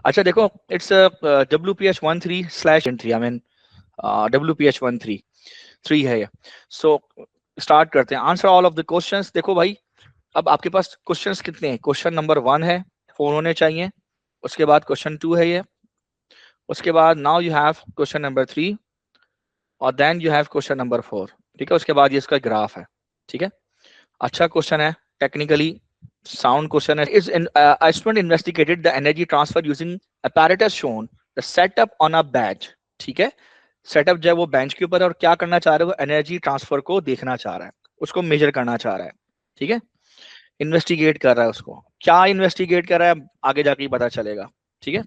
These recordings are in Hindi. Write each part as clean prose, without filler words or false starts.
अच्छा देखो, it's WPH13/3, I mean WPH13 है ये। सो स्टार्ट करते हैं, answer all of the questions. देखो भाई, अब आपके पास क्वेश्चंस कितने हैं? क्वेश्चन नंबर 1 है, 4 होने चाहिए। उसके बाद क्वेश्चन 2 है ये। उसके बाद now you have question number 3, और then you have question number 4। ठीक है, उसके बाद ये इसका ग्राफ है। ठीक है, अच्छा क्वेश्चन है, टेक्निकली साउंड क्वेश्चन है। Is student investigated the energy transfer using apparatus shown the setup on a bench। ठीक है, सेटअप जो है वो बेंच के ऊपर है, और क्या करना चाह रहा है वो एनर्जी ट्रांसफर को देखना चाह रहा है, उसको मेजर करना चाह रहा है। ठीक है, इन्वेस्टिगेट कर रहा है, उसको क्या इन्वेस्टिगेट कर रहा है आगे जाके ही पता चलेगा। ठीक है,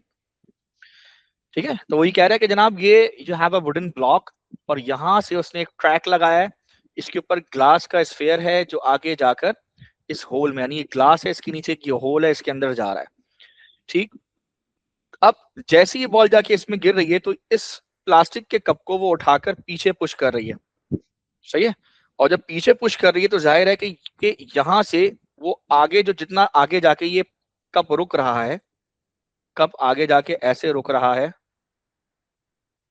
ठीक है, तो वही कह रहा है कि जनाब ये you have a wooden block, और यहां से उसने एक ट्रैक लगाया है, इसके ऊपर ग्लास का स्फेयर है जो आगे जाकर इस होल में, यानी ग्लास है, इसके नीचे की होल है, इसके अंदर जा रहा है। ठीक, अब जैसे ही बॉल जाके इसमें गिर रही है तो इस प्लास्टिक के कप को वो उठाकर पीछे पुश कर रही है। सही है, और जब पीछे पुश कर रही है तो जाहिर है कि यहां से वो आगे, जो जितना आगे जाके ये कप रुक रहा है, कप आगे जाके ऐसे रुक रहा है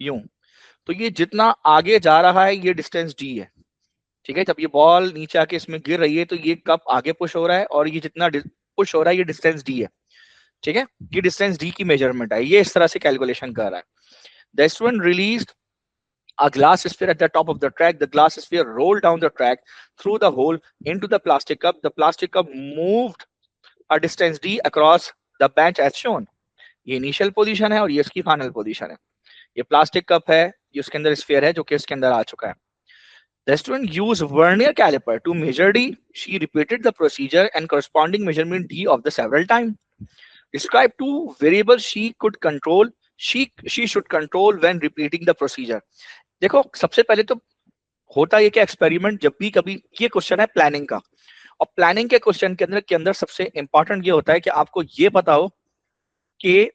यूं, तो ये जितना आगे जा रहा है ये डिस्टेंस डी है। ठीक है, जब ये बॉल नीचे आके इसमें गिर रही है तो ये कप आगे पुश हो रहा है, और ये जितना पुश हो रहा है ये डिस्टेंस डी है। ठीक है, ये डिस्टेंस डी की मेजरमेंट है, ये इस तरह से कैलकुलेशन कर रहा है। The student released a glass sphere at the top of the track. The glass sphere rolled down the track through the hole into the plastic cup. The plastic cup moved a distance d across the bench as shown। ये इनिशियल पोजीशन है और ये इसकी फाइनल पोजीशन है। ये प्लास्टिक कप है, ये उसके अंदर स्फीयर है जो कि इसके अंदर आ चुका है। The student used vernier caliper to measure d. She repeated the procedure and corresponding measurement d of the several times. Describe two variables she could control. She should control when repeating the procedure। देखो, सबसे पहले तो होता है कि एक्सपेरिमेंट जब भी कभी, ये क्वेश्चन है प्लानिंग का, और प्लानिंग के क्वेश्चन के अंदर सबसे इंपॉर्टेंट ये होता है कि आपको ये पता हो कि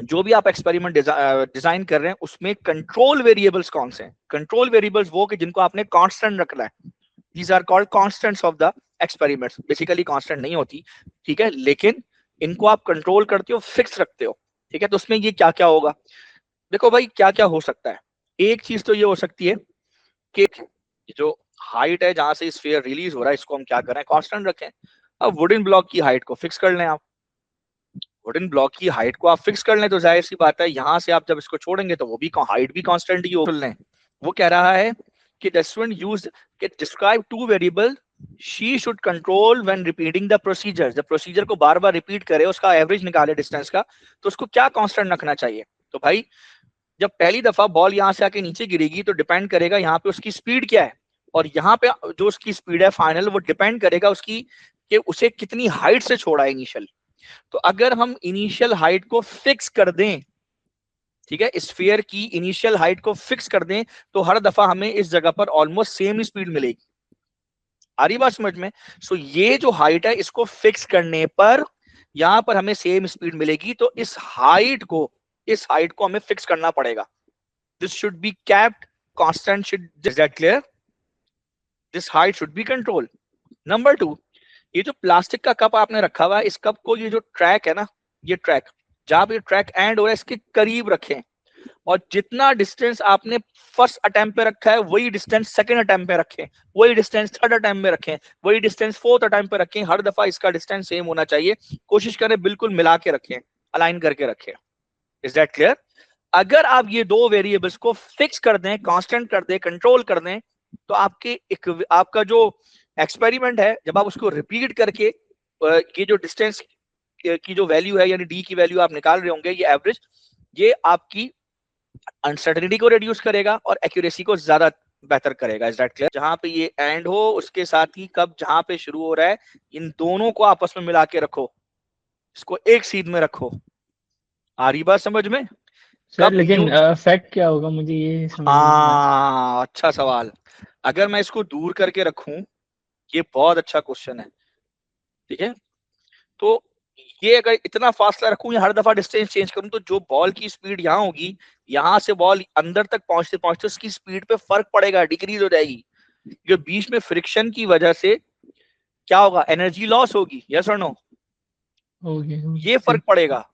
जो भी आप एक्सपेरिमेंट डिजाइन कर रहे हैं उसमें कंट्रोल वेरिएबल्स कौन से हैं। कंट्रोल वेरिएबल्स वो कि जिनको आपने कांस्टेंट रखना है, these are called constants of the experiments. Basically constant नहीं होती, ठीक है, लेकिन इनको आप कंट्रोल करते हो, फिक्स रखते हो। ठीक है, तो उसमें ये क्या क्या होगा? देखो भाई, क्या क्या हो सकता है। एक चीज तो ये हो सकती है कि जो हाइट है जहां से स्फीयर रिलीज हो रहा है, इसको हम क्या करें, कांस्टेंट रखें। अब वुडन ब्लॉक की हाइट को फिक्स कर लें आप, वुडन ब्लॉक की हाइट को आप फिक्स कर लें तो जाहिर सी बात है यहां से आप जब इसको छोड़ेंगे तो वो भी हाइट भी कांस्टेंट ही हो लें। वो कह रहा है कि द स्टूडेंट यूज्ड कि describe two variable she should control when repeating the procedure. जब प्रोसीजर को बार बार रिपीट करे, उसका एवरेज निकाले डिस्टेंस का, तो उसको क्या कांस्टेंट रखना चाहिए। तो भाई, जब पहली दफा बॉल यहां से आके नीचे गिरेगी तो डिपेंड करेगा यहाँ पे उसकी स्पीड क्या है, और यहाँ पे जो उसकी स्पीड है फाइनल, वो डिपेंड करेगा उसकी कि उसे कितनी हाइट से छोड़ा है इनिशियल। तो अगर हम इनिशियल हाइट को फिक्स कर दें, ठीक है, स्फीयर की इनिशियल हाइट को फिक्स कर दें, तो हर दफा हमें इस जगह पर ऑलमोस्ट सेम स्पीड मिलेगी। आ रही बात समझ में? सो ये जो हाइट है इसको फिक्स करने पर यहां पर हमें सेम स्पीड मिलेगी, तो इस हाइट को हमें फिक्स करना पड़ेगा। This should be kept constant, should, is that clear? This height should be controlled। Number 2, ये जो प्लास्टिक का कप आपने रखा हुआ है, इस कप को, ये जो ट्रैक है ना, ये ट्रैक जहां पे ट्रैक एंड हो रहा है इसके करीब रखें, और जितना डिस्टेंस आपने फर्स्ट अटेम्प्ट पे रखा है वही डिस्टेंस सेकंड अटेम्प्ट पे रखें, वही डिस्टेंस थर्ड अटेम्प्ट पे रखें, वही डिस्टेंस फोर्थ अटेम्प्ट पे रखें। हर दफा इसका डिस्टेंस सेम होना चाहिए। कोशिश करें बिल्कुल मिला के रखें, अलाइन करके रखें। Is that clear? अगर आप ये दो वेरिएबल्स को फिक्स कर दें, कांस्टेंट कर दें, कंट्रोल कर दें, तो आपका जो एक्सपेरिमेंट है, जब आप उसको रिपीट करके ये जो डिस्टेंस की जो वैल्यू है, यानी डी की वैल्यू आप निकाल रहे होंगे, ये एवरेज, ये आपकी अनसर्टेनिटी को रिड्यूस करेगा और एक्यूरेसी को ज्यादा बेहतर करेगा। Is that clear? जहां पे ये एंड हो उसके साथ ही कब जहां पे शुरू हो रहा है, इन दोनों को आपस में मिला के रखो, इसको एक सीध में रखो। आ रही बात समझ में? सर कब लेकिन यू, इफेक्ट क्या होगा, मुझे ये समझ में नहीं आ रहा। हाँ अच्छा सवाल। अगर मैं इसको दूर करके रखूं, ये बहुत अच्छा क्वेश्चन है, ठीक है, तो ये अगर इतना फासला रखूं या हर दफा डिस्टेंस चेंज करूं, तो जो बॉल की स्पीड यहाँ होगी, यहां से बॉल अंदर तक पहुंचते पहुंचते उसकी स्पीड पे फर्क पड़ेगा, डिक्रीज हो जाएगी। जो बीच में फ्रिक्शन की वजह से क्या होगा, एनर्जी लॉस होगी। यस और नो? ओके, ये फर्क ठीक। पड़ेगा।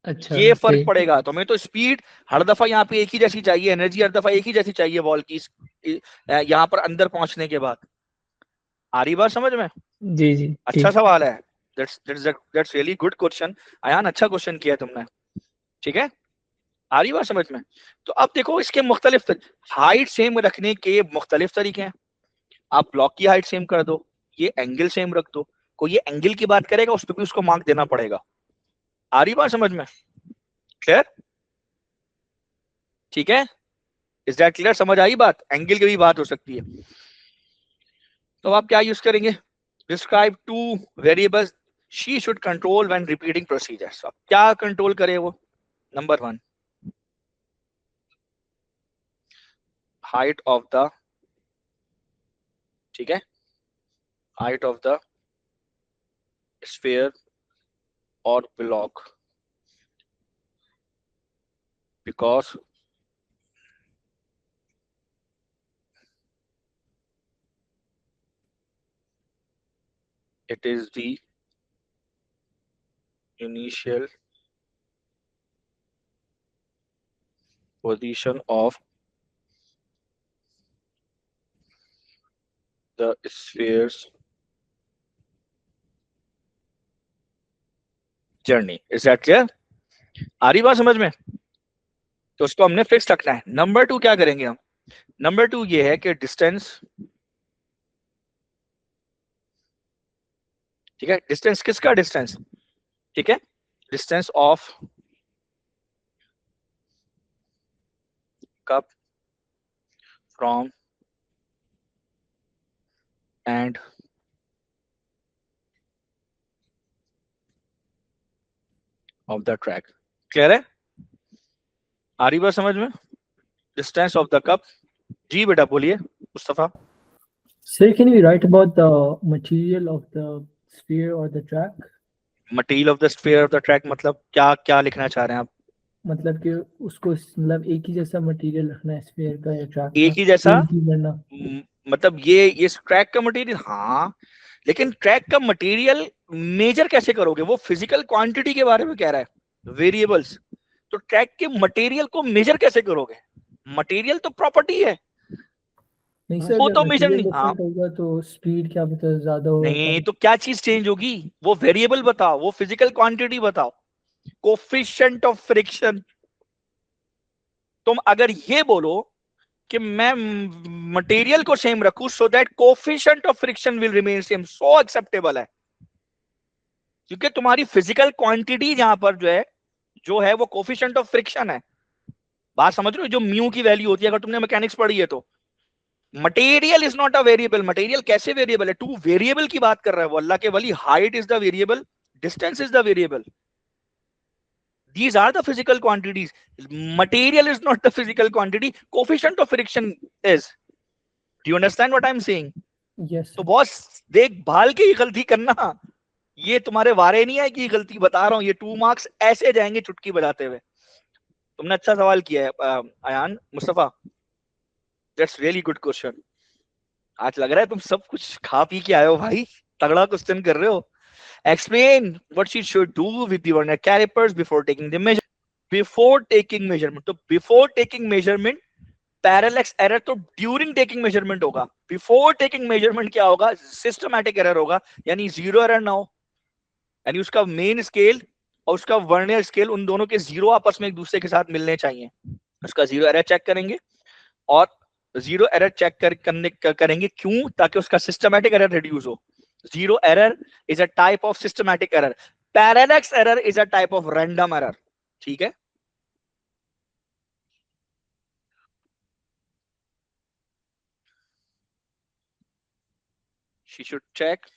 अच्छा ये फर्क ओके। पड़ेगा। तो हमें तो स्पीड हर दफा यहाँ पे एक ही जैसी चाहिए, एनर्जी हर दफा एक ही जैसी चाहिए बॉल की यहाँ पर अंदर पहुंचने के बाद। आ रही बात समझ में? जी जी अच्छा ठीक। सवाल है। That's really good question Ayaan, अच्छा क्वेश्चन किया तुमने। ठीक है, आ रही बात समझ में? तो अब देखो इसके मुख्तलिफ हाइट सेम रखने के मुख्तलिफ तरीके हैं। आप ब्लॉक की हाइट सेम कर दो, ये एंगल सेम रख दो, कोई ये एंगल की बात करेगा उस पर भी उसको मार्क देना पड़ेगा। आ रही बात समझ में? क्लियर? ठीक है, इज दैट क्लियर? समझ आई बात? एंगल की भी बात हो सकती है। तो आप क्या यूज करेंगे? Describe two variables she should control when repeating procedures. क्या कंट्रोल करे वो? नंबर 1, हाइट ऑफ द, ठीक है, हाइट ऑफ द स्फीयर और block because it is the initial position of the sphere's journey. Is that clear? आ रही बात समझ में? तो उसको हमने फिक्स रखना है। नंबर 2 क्या करेंगे हम? नंबर 2 ये है कि डिस्टेंस, ठीक है, डिस्टेंस किसका? डिस्टेंस, ठीक है, distance of cup from end of the track. Clear है? आ रही बात समझ में? Distance of the cup. जी बेटा बोलिए Mustafa. Sir, can you write about the material of the sphere or the track? Material of the sphere of the track मतलब क्या क्या लिखना चाह रहे हैं आप? मतलब कि उसको मतलब एक ही जैसा मटेरियल रखना है स्फीयर का या ट्रैक का, एक ही जैसा सेम चीज करना। मतलब ये ट्रैक का मटेरियल, हाँ, लेकिन ट्रैक का मटेरियल मेजर कैसे करोगे? वो फिजिकल क्वांटिटी के बारे में कह रहा है, वेरिएबल्स। तो ट्रैक के मटेरियल को मेजर कैसे करोगे? मटेरियल तो प्रॉपर्टी है, नहीं सर, वो अगर तो मेजर मटेरियल नहीं। हाँ, डिफरेंट होगा तो स्पीड क्या पता ज्यादा हो नहीं कम। तो क्या चीज चेंज होगी? वो वेरिएबल बताओ, वो फिजिकल क्वांटिटी बताओ, कोफिशिएंट ऑफ फ्रिक्शन। तुम अगर ये बोलो कि मैं मटेरियल को सेम रखूं so that coefficient of friction will remain same, so acceptable है, क्योंकि तुम्हारी फिजिकल क्वांटिटी यहां पर जो है वो कोफिशिएंट ऑफ फ्रिक्शन है। बात समझ रहे हो? जो म्यू की वैल्यू होती है, अगर तुमने मैकेनिक्स पढ़ी है तो। Material is not a variable. Material कैसे वेरिएबल है? टू वेरिएबल की बात कर रहा है वो अल्लाह के वली। Height is the variable, distance is the variable, these are the physical quantities. Material is not the physical quantity, coefficient of friction is. Do you understand what I'm saying? Yes तो बॉस देखभाल के ही गलती करना, ये तुम्हारे वारे नहीं है कि गलती बता रहा हूं, ये 2 मार्क्स ऐसे जाएंगे चुटकी बजाते हुए। तुमने अच्छा सवाल किया है Ayaan Mustafa, that's really good question. आज लग रहा है तुम सब कुछ खा पी के आए हो भाई, तगड़ा क्वेश्चन कर रहे हो। Explain what she should do with the vernier calipers before taking the measurement. Before taking measurement, तो before taking measurement parallax error तो ड्यूरिंग टेकिंग मेजरमेंट होगा। बिफोर टेकिंग मेजरमेंट क्या होगा? सिस्टमैटिक एरर होगा, यानी जीरो एरर ना हो, यानी उसका मेन स्केल और उसका वर्नियर स्केल उन दोनों के जीरो आपस में एक दूसरे के साथ मिलने चाहिए। उसका जीरो एरर चेक करेंगे, और जीरो एरर चेक करेंगे क्यों? ताकि उसका सिस्टमैटिक एरर रिड्यूस हो। Zero error is a type of systematic error, parallax error is a type of random error. ठीक है, she should check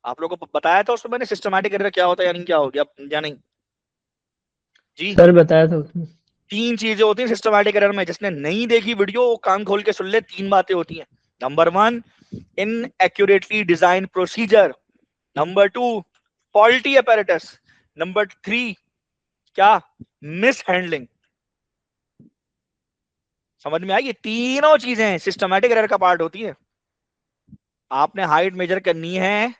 आप लोगों को बताया था उसमें मैंने सिस्टमैटिक एरर क्या होता है, यानी क्या हो गया या नहीं जी? सर बताया था उसमें। 3 चीजें होती हैं सिस्टमैटिक एरर में, जिसने नहीं देखी वीडियो वो कान खोल के सुन ले। 3 बातें होती हैं। Number 1, inaccurately designed procedure. Number 2, faulty apparatus. Number 3, क्या, mishandling. समझ में आई? ये तीनों चीजें सिस्टमैटिक एरर का पार्ट होती है. आपने हाइट मेजर करनी है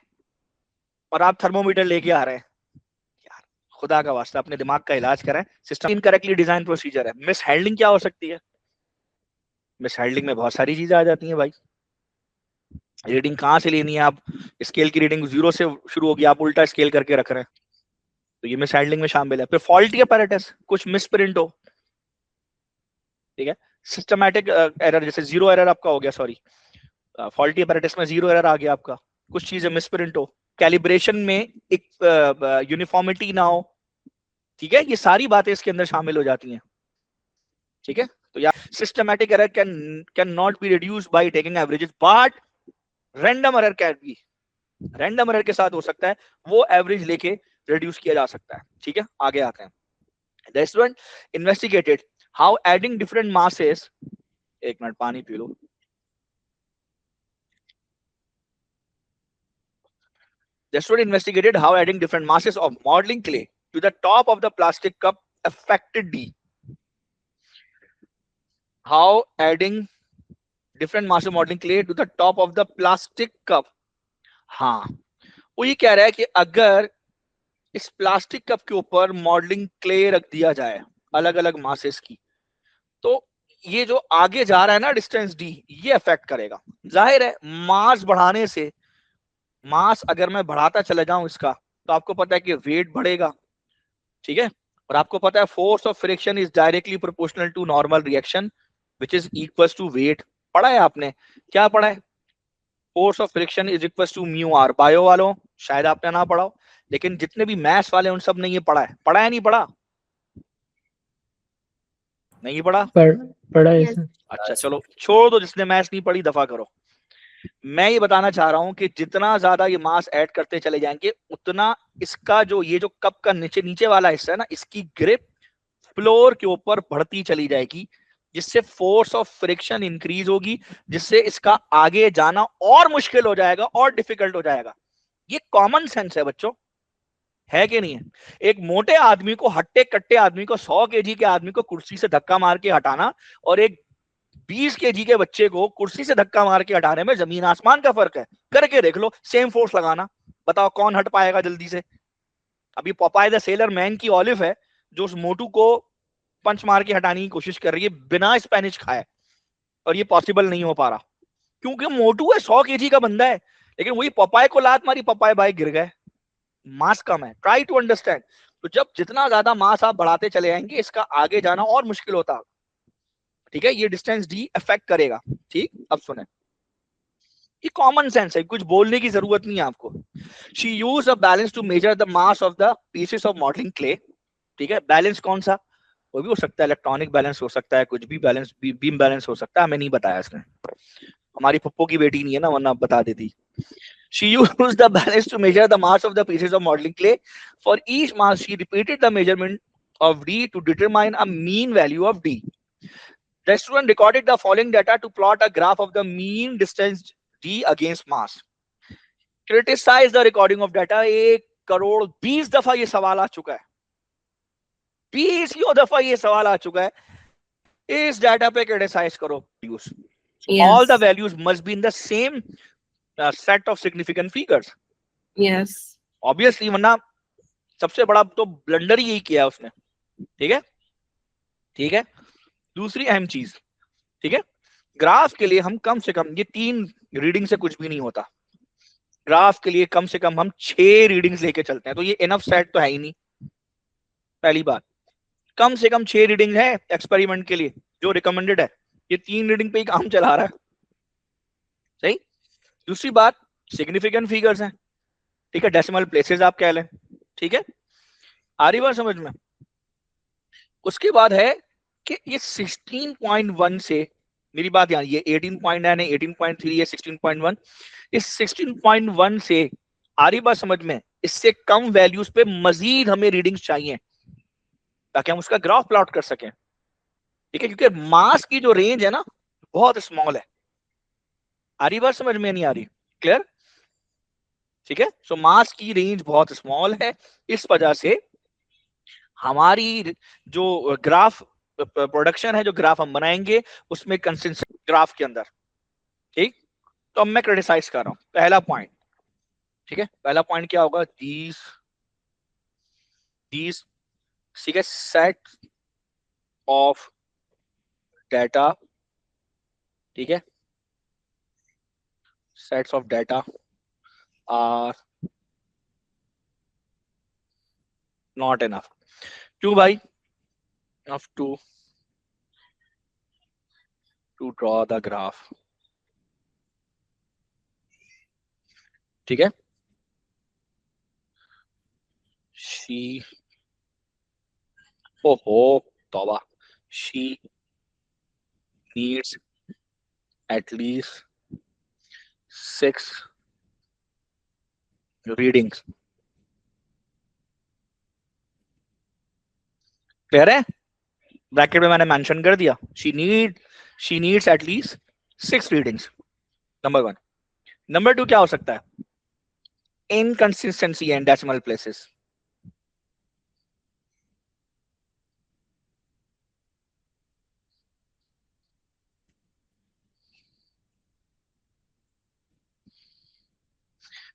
और आप थर्मोमीटर लेके आ रहे हैं, यार खुदा का वास्ता अपने दिमाग का इलाज करें. सिस्टम इनकरेक्टली डिजाइन प्रोसीजर है. मिस हैंडलिंग क्या हो सकती है? मिस हैंडलिंग में बहुत सारी चीजें आ जाती हैं भाई. रीडिंग कहाँ से लेनी है? आप स्केल की रीडिंग 0 से शुरू होगी, आप उल्टा स्केल करके रख रहे हैं, तो ये मिस हैंडलिंग में शामिल है. फिर फॉल्टी अपैरेटस, कुछ मिस प्रिंट हो, ठीक है. सिस्टमैटिक एरर, जैसे 0 एरर आपका हो गया, सॉरी, फॉल्टी अपैरेटस में 0 एरर आ गया आपका, कुछ चीजें मिस प्रिंट हो, कैलिब्रेशन में एक यूनिफॉर्मिटी ना हो, ठीक है. ये सारी बातें इसके अंदर शामिल हो जाती हैं, ठीक है. तो यार systematic error can not be reduced by taking averages, but random error can be, random error के साथ हो सकता है, वो एवरेज लेके रिड्यूस किया जा सकता है, ठीक है. आगे आते हैं. The student investigated how adding different masses, एक मिनट पानी P low. The student investigated how adding different masses of modeling clay to the top of the plastic cup affected D. How adding different masses of modeling clay to the top of the plastic cup. हाँ, वो ये कह रहा है कि अगर इस प्लास्टिक कप के ऊपर मॉडलिंग क्ले रख दिया जाए अलग अलग मासेस की, तो ये जो आगे जा रहा है ना डिस्टेंस डी, ये अफेक्ट करेगा. जाहिर है मास बढ़ाने से, मास अगर मैं बढ़ाता चला जाऊं इसका, तो आपको पता है कि वेट बढ़ेगा, ठीक है. और आपको पता है force of friction is directly proportional to normal reaction which is equals to weight. पढ़ा है आपने? क्या पढ़ा है? Force of friction is equals to mu R. Bio वालों शायद आपने ना पढ़ा हो, लेकिन जितने भी मैथ्स वाले उन सब ने ये पढ़ा है. पढ़ा है नहीं पढ़ा? नहीं पढ़ा? पढ़ा है सर. अच्छा चलो छोड़ दो, जिसने मैथ्स नहीं पढ़ी दफा करो. मैं ये बताना चाह रहा हूं कि जितना ज्यादा ये मास ऐड करते चले जाएंगे, उतना इसका जो ये जो कप का नीचे नीचे वाला हिस्सा है ना, इसकी ग्रिप फ्लोर के ऊपर बढ़ती चली जाएगी, जिससे फोर्स ऑफ फ्रिक्शन इंक्रीज होगी, जिससे इसका आगे जाना और मुश्किल हो जाएगा और डिफिकल्ट हो जाएगा. ये कॉमन सेंस है बच्चों, है कि नहीं है? एक मोटे आदमी को, हट्टे कट्टे आदमी को, 100 केजी के आदमी को कुर्सी से धक्का मार के हटाना और एक 20 केजी के बच्चे को कुर्सी से धक्का मार के हटाने में जमीन आसमान का फर्क है. करके देख लो, सेम फोर्स लगाना, बताओ कौन हट पाएगा जल्दी से? अभी पॉपाय द सेलर मैन की ऑलिव है जो उस मोटू को पंच मार के हटाने की कोशिश कर रही है बिना स्पेनिश खाए, और ये पॉसिबल नहीं हो पा रहा क्योंकि मोटू है, 100 केजी का बंदा है. लेकिन वही पपाय को लात मारी, पपाय भाई गिर गए, मास कम है. Try to understand. तो जब जितना ज्यादा मास आप बढ़ाते चले जाएंगे, इसका आगे जाना और मुश्किल होता, ठीक है. ये डिस्टेंस डी अफेक्ट करेगा, ठीक. अब सुने, ये कॉमन सेंस है, कुछ बोलने की जरूरत नहीं है आपको. She use a balance to measure the mass of the pieces of modelling clay, ठीक है. बैलेंस कौन सा? वो भी हो सकता है इलेक्ट्रॉनिक बैलेंस हो सकता है, कुछ भी बैलेंस, बीम बैलेंस हो सकता है, हमें नहीं बताया इसने. हमारी पप्पो की बेटी नहीं है ना, वरना बता देती. She used the balance to measure the mass of the pieces of modeling clay. For each mass, she repeated the measurement of D to determine a mean value of D. The student recorded the following data to plot a graph of the mean distance D against mass. Criticize the recording of data. 1,20,00,000 दफा ये सवाल आ चुका है, 20 दफा ये सवाल आ चुका है. इस डाटा पे क्रिटिसाइज करो. All the values must be in the same set of significant figures. Yes. Obviously, वरना सबसे बड़ा तो ब्लंडर ही यही किया उसने, ठीक है. ठीक है. दूसरी अहम चीज, ठीक है, ग्राफ के लिए हम कम से कम, ये 3 रीडिंग से कुछ भी नहीं होता. ग्राफ के लिए कम से कम हम 6 रीडिंग्स लेके चलते हैं, तो ये इनफ सेट तो है ही नहीं. पहली बात, कम से कम 6 रीडिंग है एक्सपेरिमेंट के लिए जो रिकमेंडेड है. ये 3 रीडिंग पे ही काम चला रहा है, सही. दूसरी बात, सिग्निफिकेंट फिगर्स हैं, ठीक है, डेसिमल प्लेसेस आप कह लें, ठीक है. आ रही बात समझ में? उसके बाद है कि ये 16.1 से, मेरी बात यहाँ, ये 18.9 है, 18.3 है, 16.1, इस 16.1 से आ रही बात समझ में? इससे कम वैल्यूज पे मजीद हमें रीडिंग्स चाहिए ताकि हम उसका ग्राफ प्लॉट कर सकें, ठीक है. क्योंकि मास की जो रेंज है ना, बहुत स्मॉल है. आ रही बात समझ में, नहीं आ रही? क्लियर? ठीक है। सो मास की रेंज बहुत स्मॉल है, इस वजह से हमारी जो ग्राफ प्रोडक्शन है, जो ग्राफ हम बनाएंगे उसमें कंसिस्टेंसी ग्राफ के अंदर, ठीक। तो अब मैं क्रिटिसाइज कर रहा हूं पहला पॉइंट, ठीक है। पहला पॉइंट क्या होगा? दीज ठीक है, सेट ऑफ डेटा, ठीक है, sets of data are not enough. क्यों भाई? enough to draw the graph, ठीक है। she oh तौबा, she needs at least 6 readings। Clear है? ब्रैकेट में मैंने मेंशन कर दिया, she needs at least 6 readings, number 1। Number 2 क्या हो सकता है? inconsistency and decimal places।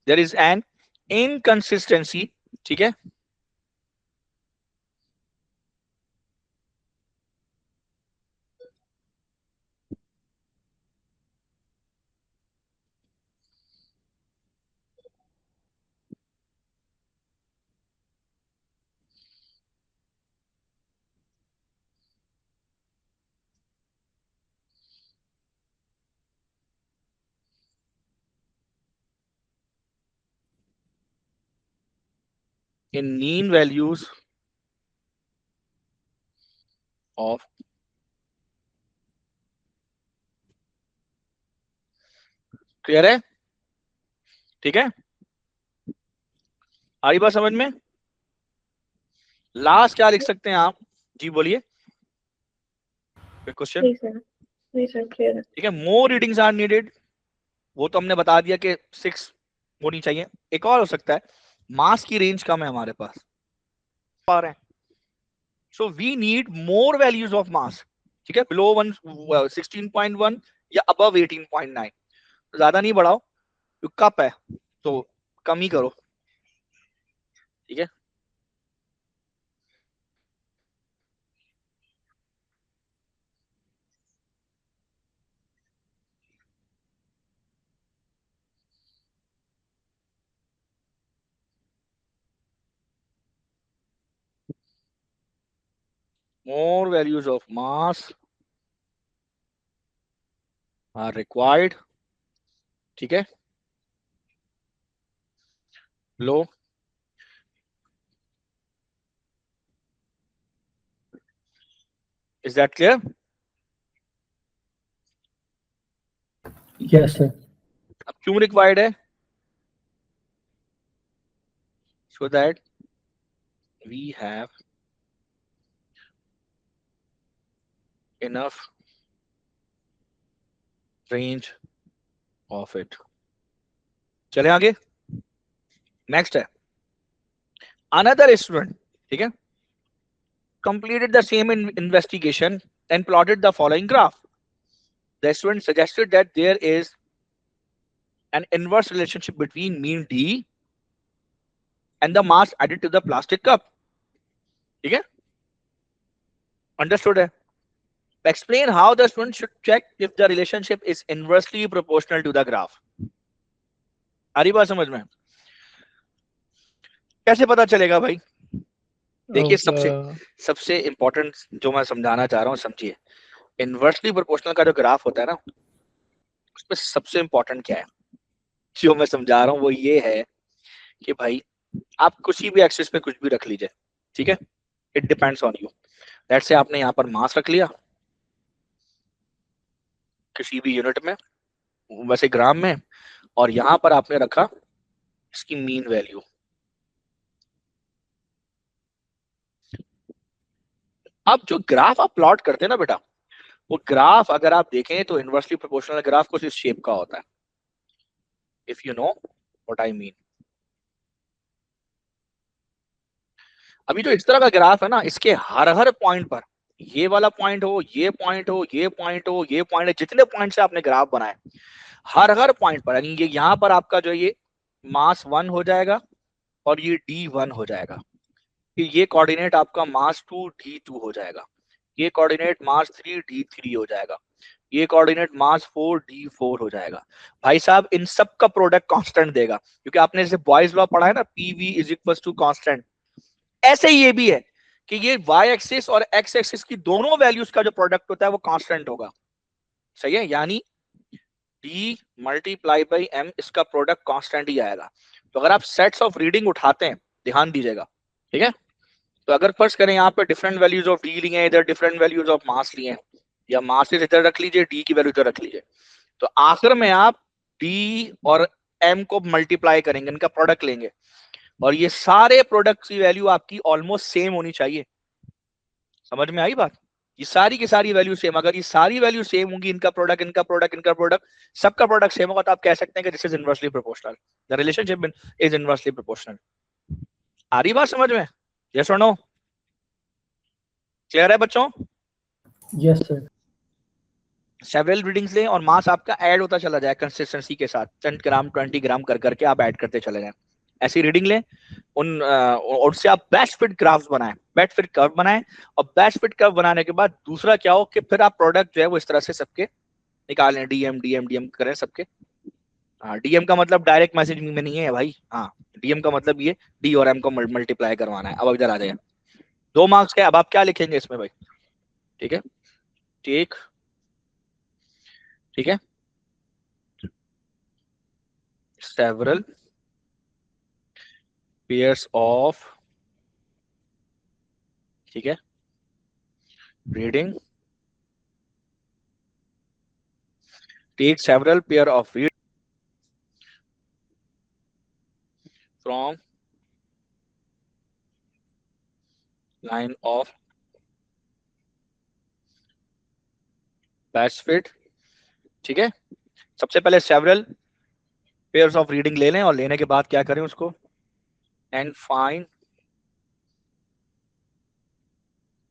there is an inconsistency, ठीक है, in mean values of, clear है? ठीक है, आ रही बात समझ में? लास्ट क्या लिख सकते हैं आप? जी बोलिए क्वेश्चन। ठीक है, मोर रीडिंग्स आर नीडेड, वो तो हमने बता दिया कि 6 होनी चाहिए। एक और हो सकता है, मास की रेंज कम है हमारे पास, पा रहे हैं, so we need more values of mass, ठीक है, बिलो 16.1 या अबव 18.9। ज्यादा नहीं बढ़ाओ, तो कप है तो कम ही करो, ठीक है। more values of mass are required, ठीक है, लो। Is that clear? Yes, sir. अब क्यों रिक्वायर्ड है? so that we have enough range of it। चले आगे, नेक्स्ट है अनदर स्टूडेंट, ठीक है, completed the same investigation and plotted the following graph। The student suggested that there is an inverse relationship between mean D and the mass added to the plastic cup, ठीक है, understood है। Explain how the student should check if the relationship is inversely proportional to the graph। आ रही बात समझ में? कैसे पता चलेगा भाई? देखिए, सबसे इंपॉर्टेंट जो मैं समझाना चाह रहा हूँ, समझिए, इनवर्सली प्रोपोर्शनल का जो ग्राफ होता है ना, उसमें सबसे इंपॉर्टेंट क्या है जो मैं समझा रहा हूँ, वो ये है कि भाई आप किसी भी एक्सिस पे कुछ भी रख लीजिए, ठीक है, it depends on you. Let's say आपने यहाँ पर मास रख लिया किसी भी यूनिट में, वैसे ग्राम में, और यहाँ पर आपने रखा इसकी मीन वैल्यू। अब जो ग्राफ आप प्लॉट करते हैं ना बेटा, वो ग्राफ अगर आप देखें तो इनवर्सली प्रोपोर्शनल ग्राफ कुछ इस शेप का होता है, if you know what I mean. अभी जो इस तरह का ग्राफ है ना, इसके हर हर पॉइंट पर, ये वाला पॉइंट हो, ये पॉइंट हो, ये पॉइंट हो, ये पॉइंट है, जितने पॉइंट से आपने ग्राफ बनाए, हर हर पॉइंट पर, यानी ये यहाँ पर आपका जो ये मास 1 हो जाएगा और ये D1 हो जाएगा, फिर ये कोऑर्डिनेट आपका मास 2 D2 हो जाएगा, ये कोऑर्डिनेट मास 3 D3 हो जाएगा, ये कोऑर्डिनेट मास 4 D4 हो जाएगा। भाई साहब इन सब का प्रोडक्ट कांस्टेंट देगा, क्योंकि आपने जैसे बॉयज लॉ पढ़ा है ना, PV is equal to constant, ऐसे ही ये भी है कि ये वाई एक्सिस और एक्स एक्सिस की दोनों वैल्यूज का जो प्रोडक्ट होता है वो कांस्टेंट होगा। सही है, यानी D मल्टीप्लाई बाई M, इसका प्रोडक्ट कांस्टेंट ही आएगा। तो अगर आप सेट्स ऑफ रीडिंग उठाते हैं, ध्यान दीजिएगा, ठीक है, तो अगर फर्स्ट करें यहाँ पे डिफरेंट वैल्यूज ऑफ डी लिए हैं, इधर डिफरेंट वैल्यूज ऑफ मास लिए हैं, या मास इधर रख लीजिए, डी की वैल्यू इधर रख लीजिए, तो आखिर में आप डी और एम को मल्टीप्लाई करेंगे, इनका प्रोडक्ट लेंगे, और ये सारे प्रोडक्ट की वैल्यू आपकी ऑलमोस्ट सेम होनी चाहिए। समझ में आई बात? ये सारी की सारी वैल्यू सेम, अगर ये सारी वैल्यू सेम होंगी, इनका प्रोडक्ट, इनका प्रोडक्ट, इनका प्रोडक्ट, सबका प्रोडक्ट सेम होगा, तो आप कह सकते हैं कि this is inversely proportional, the relationship is inversely proportional. आ रही बात समझ में? यस और नो? क्लियर है बच्चों? Yes, sir. सेवरल रीडिंग्स लें और मास आपका ऐड होता चला जाए कंसिस्टेंसी के साथ, 10 ग्राम 20 ग्राम कर करके आप ऐड करते चले जाएं। ऐसी रीडिंग लें, उन और उससे आप बेस्ट फिट ग्राफ्स बनाएं, बेस्ट फिट कर्व बनाएं, और बेस्ट फिट कर्व बनाने के बाद दूसरा क्या हो कि फिर आप प्रोडक्ट जो है वो इस तरह से सबके निकालें, डीएम डीएम डीएम करें सबके। हाँ, डीएम का मतलब डायरेक्ट मैसेज में नहीं है भाई, हाँ, डीएम का मतलब ये डी और एम को मल्टीप्लाई करवाना है। अब इधर आ जाए, 2 मार्क्स के, अब आप क्या लिखेंगे इसमें भाई? ठीक है, टेक, ठीक है, several pairs of, ठीक है, reading, take several pair of read from line of best fit, ठीक है, सबसे पहले several pairs of reading ले लें, और लेने के बाद क्या करें उसको, and find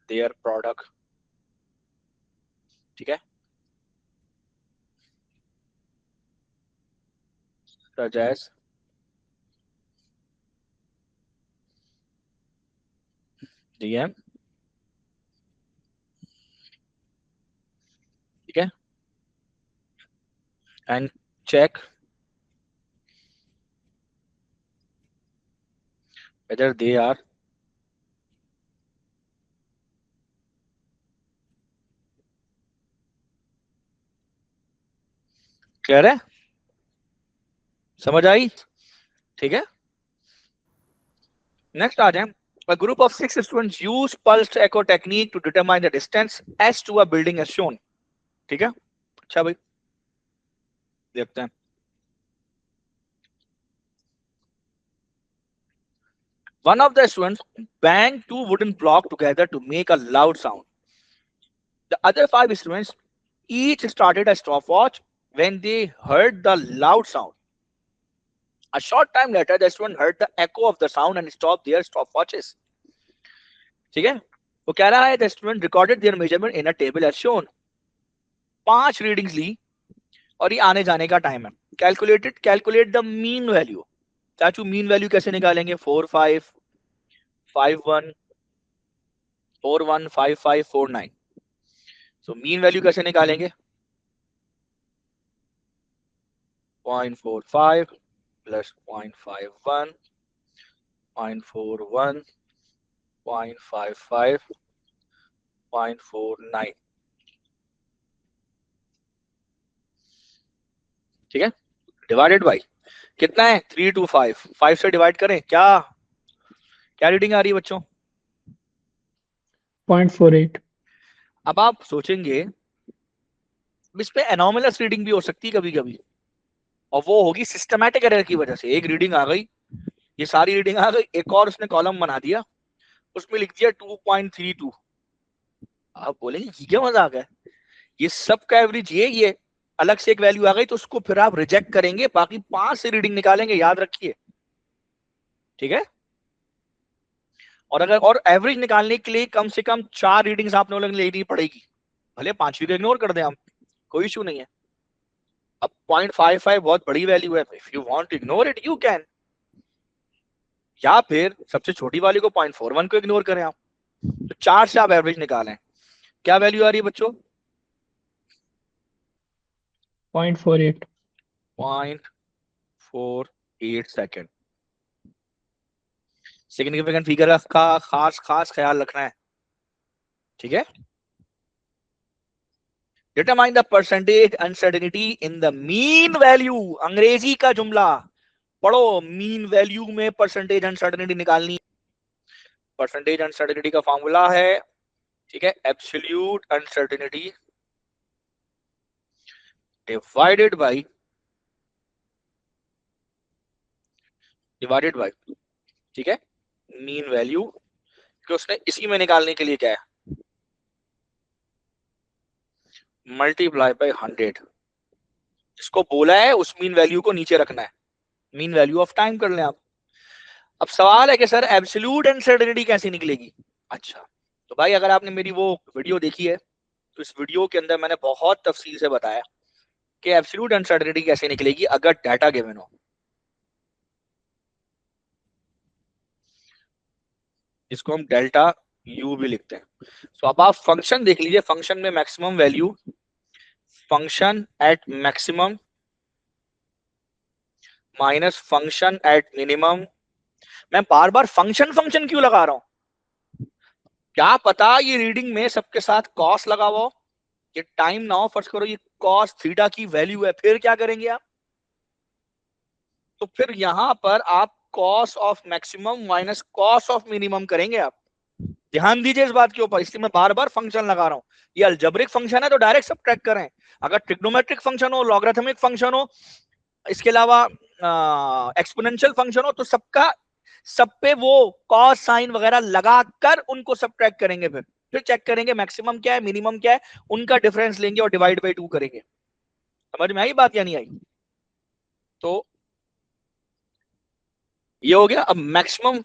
their product, ठीक है, such as DM, ठीक है, and check whether they are clear है, समझ आई? ठीक है, नेक्स्ट आ जाए। A group of 6 students use pulsed echo technique to determine the distance as to a building as shown, ठीक है, अच्छा भाई देखते हैं। One of the students banged 2 wooden blocks together to make a loud sound. The other 5 students each started a stopwatch when they heard the loud sound. A short time later, the student heard the echo of the sound and stopped their stopwatches. ठीक है, वो कह रहा है the student recorded their measurement in a table as shown. 5 readings ली और ये आने जाने का टाइम है। Calculate the mean value. चाचू मीन वैल्यू कैसे निकालेंगे? 4 5 5 1 4 1 5 5 4 9। सो मीन वैल्यू कैसे निकालेंगे? 0.45 plus 0.51 0.41 0.55 0.49, ठीक है, डिवाइडेड बाई कितना है? 325, 5 से डिवाइड करें, क्या क्या रीडिंग आ रही है बच्चों? 0.48. अब आप सोचेंगे इस पे एनोमलस रीडिंग भी हो सकती है कभी कभी, और वो होगी सिस्टमैटिक एरर की वजह से। एक रीडिंग आ गई, ये सारी रीडिंग आ गई, एक और उसने कॉलम बना दिया, उसमें लिख दिया 2.32। आप बोलेंगे ये क्या मजाक है, ये सब का एवरेज ये अलग से एक वैल्यू आ गई तो उसको फिर आप रिजेक्ट करेंगे, बाकी 5 से रीडिंग निकालेंगे, याद रखिए, ठीक है। और एवरेज निकालने के लिए कम से कम 4 रीडिंग्स आप लोगों ने लेनी पड़ेगी, भले 5वीं को इग्नोर कर दें हम, कोई इशू नहीं है। अब 0.55 बहुत बड़ी वैल्यू है, if you want to ignore it you can, या फिर सबसे छोटी वाली को 0.41 को इग्नोर करें आप। तो 4 से आप एवरेज निकालें, क्या वैल्यू आ रही है बच्चों? 0.48 0.48 सेकेंड। सिग्निफिकेंट फिगर का खास ख्याल रखना है, ठीक है। Determine the percentage uncertainty in the mean value, अंग्रेजी का जुमला पढ़ो, मीन वैल्यू में परसेंटेज अनसर्टेनिटी निकालनी। परसेंटेज अनसर्टेनिटी का फॉर्मूला है, ठीक है, एब्सोल्यूट अनसर्टेनिटी डिवाइडेड बाय ठीक है मीन वैल्यू, कि उसने इसी में निकालने के लिए क्या है, मल्टीप्लाई बाय 100। इसको बोला है उस मीन वैल्यू को नीचे रखना है, मीन वैल्यू ऑफ टाइम कर लें आप। अब सवाल है कि सर एब्सोल्यूट अनसर्टेनिटी कैसे निकलेगी? अच्छा, तो भाई अगर आपने मेरी वो वीडियो देखी है तो इस वीडियो के अंदर मैंने बहुत तफसील से बताया कि एब्सोल्यूट अनसर्टेनिटी कैसे निकलेगी अगर डाटा गिवन हो। इसको हम डेल्टा यू भी लिखते हैं। तो अब आप फंक्शन देख लीजिए, फंक्शन में maximum value, function at maximum minus function at minimum. मैं बार बार फंक्शन फंक्शन क्यों लगा रहा हूं? क्या पता ये रीडिंग में सबके साथ कॉस लगा हुआ हो, ये टाइम ना हो, फर्स्ट करो ये कॉस थीटा की वैल्यू है, फिर क्या करेंगे आप? तो फिर यहां पर आप cos of maximum minus cos of minimum करेंगे आप। ध्यान दीजिए इस बात के ऊपर, इसलिए मैं बार बार फंक्शन लगा रहा हूं। ये अलजेब्रिक फंक्शन है तो डायरेक्ट सब्ट्रैक्ट करें, अगर ट्रिग्नोमेट्रिक फंक्शन हो, लॉगरिथमिक फंक्शन हो, इसके अलावा एक्सपोनेंशियल फंक्शन हो, तो सबका सब पे वो कॉस साइन वगैरह लगाकर उनको सब्ट्रैक्ट करेंगे, फिर चेक करेंगे मैक्सिमम क्या है मिनिमम क्या है, उनका डिफरेंस लेंगे और डिवाइड बाई 2 करेंगे। समझ में आई बात या नहीं आई? तो ये हो गया। अब मैक्सिमम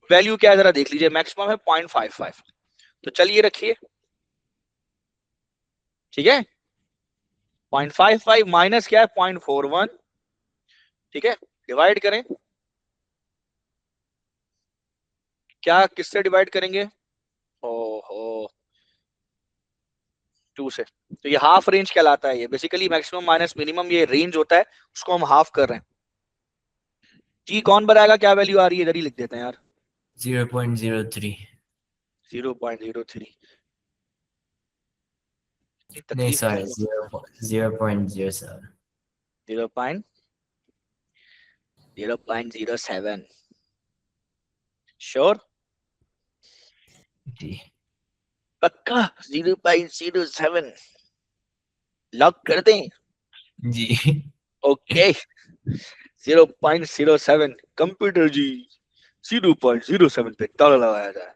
वैल्यू क्या है जरा देख लीजिए, मैक्सिमम है 0.55, तो चलिए रखिए, ठीक है। 0.55 माइनस क्या है 0.41, ठीक है, डिवाइड करें, क्या किससे डिवाइड करेंगे? ओहो 2 से। तो ये हाफ रेंज कहलाता है, ये बेसिकली मैक्सिमम माइनस मिनिमम ये रेंज होता है, उसको हम हाफ कर रहे हैं। जी कौन बताएगा क्या वैल्यू आ रही है? इधर ही लिख देते हैं यार, 0.03। 0.03 नहीं सॉरी 0.07। 0.07 श्योर? जी पक्का 0.07 लॉक कर दें? जी ओके 0.07 कंप्यूटर जी 0.07 पे ताला लगाया जाए,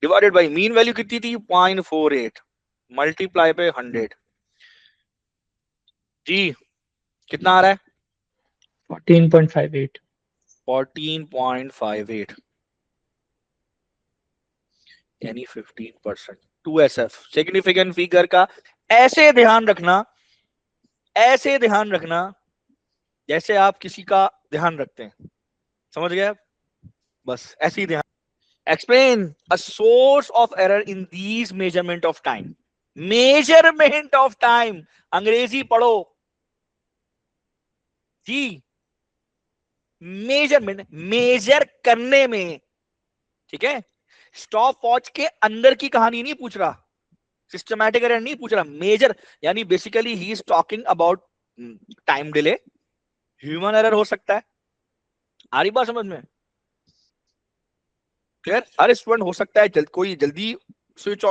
डिवाइडेड बाय मीन वैल्यू कितनी थी 0.48 मल्टीप्लाई बाय 100। जी कितना आ रहा है? 14.58 14.58 यानी 15%। 2SF सिग्निफिकेंट फिगर का ऐसे ध्यान रखना, ऐसे ध्यान रखना जैसे आप किसी का ध्यान रखते हैं, समझ गए आप? बस ऐसे ही ध्यान। Explain a source of error in these measurement of time. Measurement of time अंग्रेजी पढ़ो जी, मेजरमेंट, मेजर करने में, ठीक है। स्टॉप वॉच के अंदर की कहानी नहीं पूछ रहा, सिस्टमैटिक एरर नहीं पूछ रहा, मेजर यानी basically he is talking about time delay, human error हो सकता है। आ रही बात समझ में? क्लियर? हर स्टूडेंट हो सकता है कोई जल्दी स्विच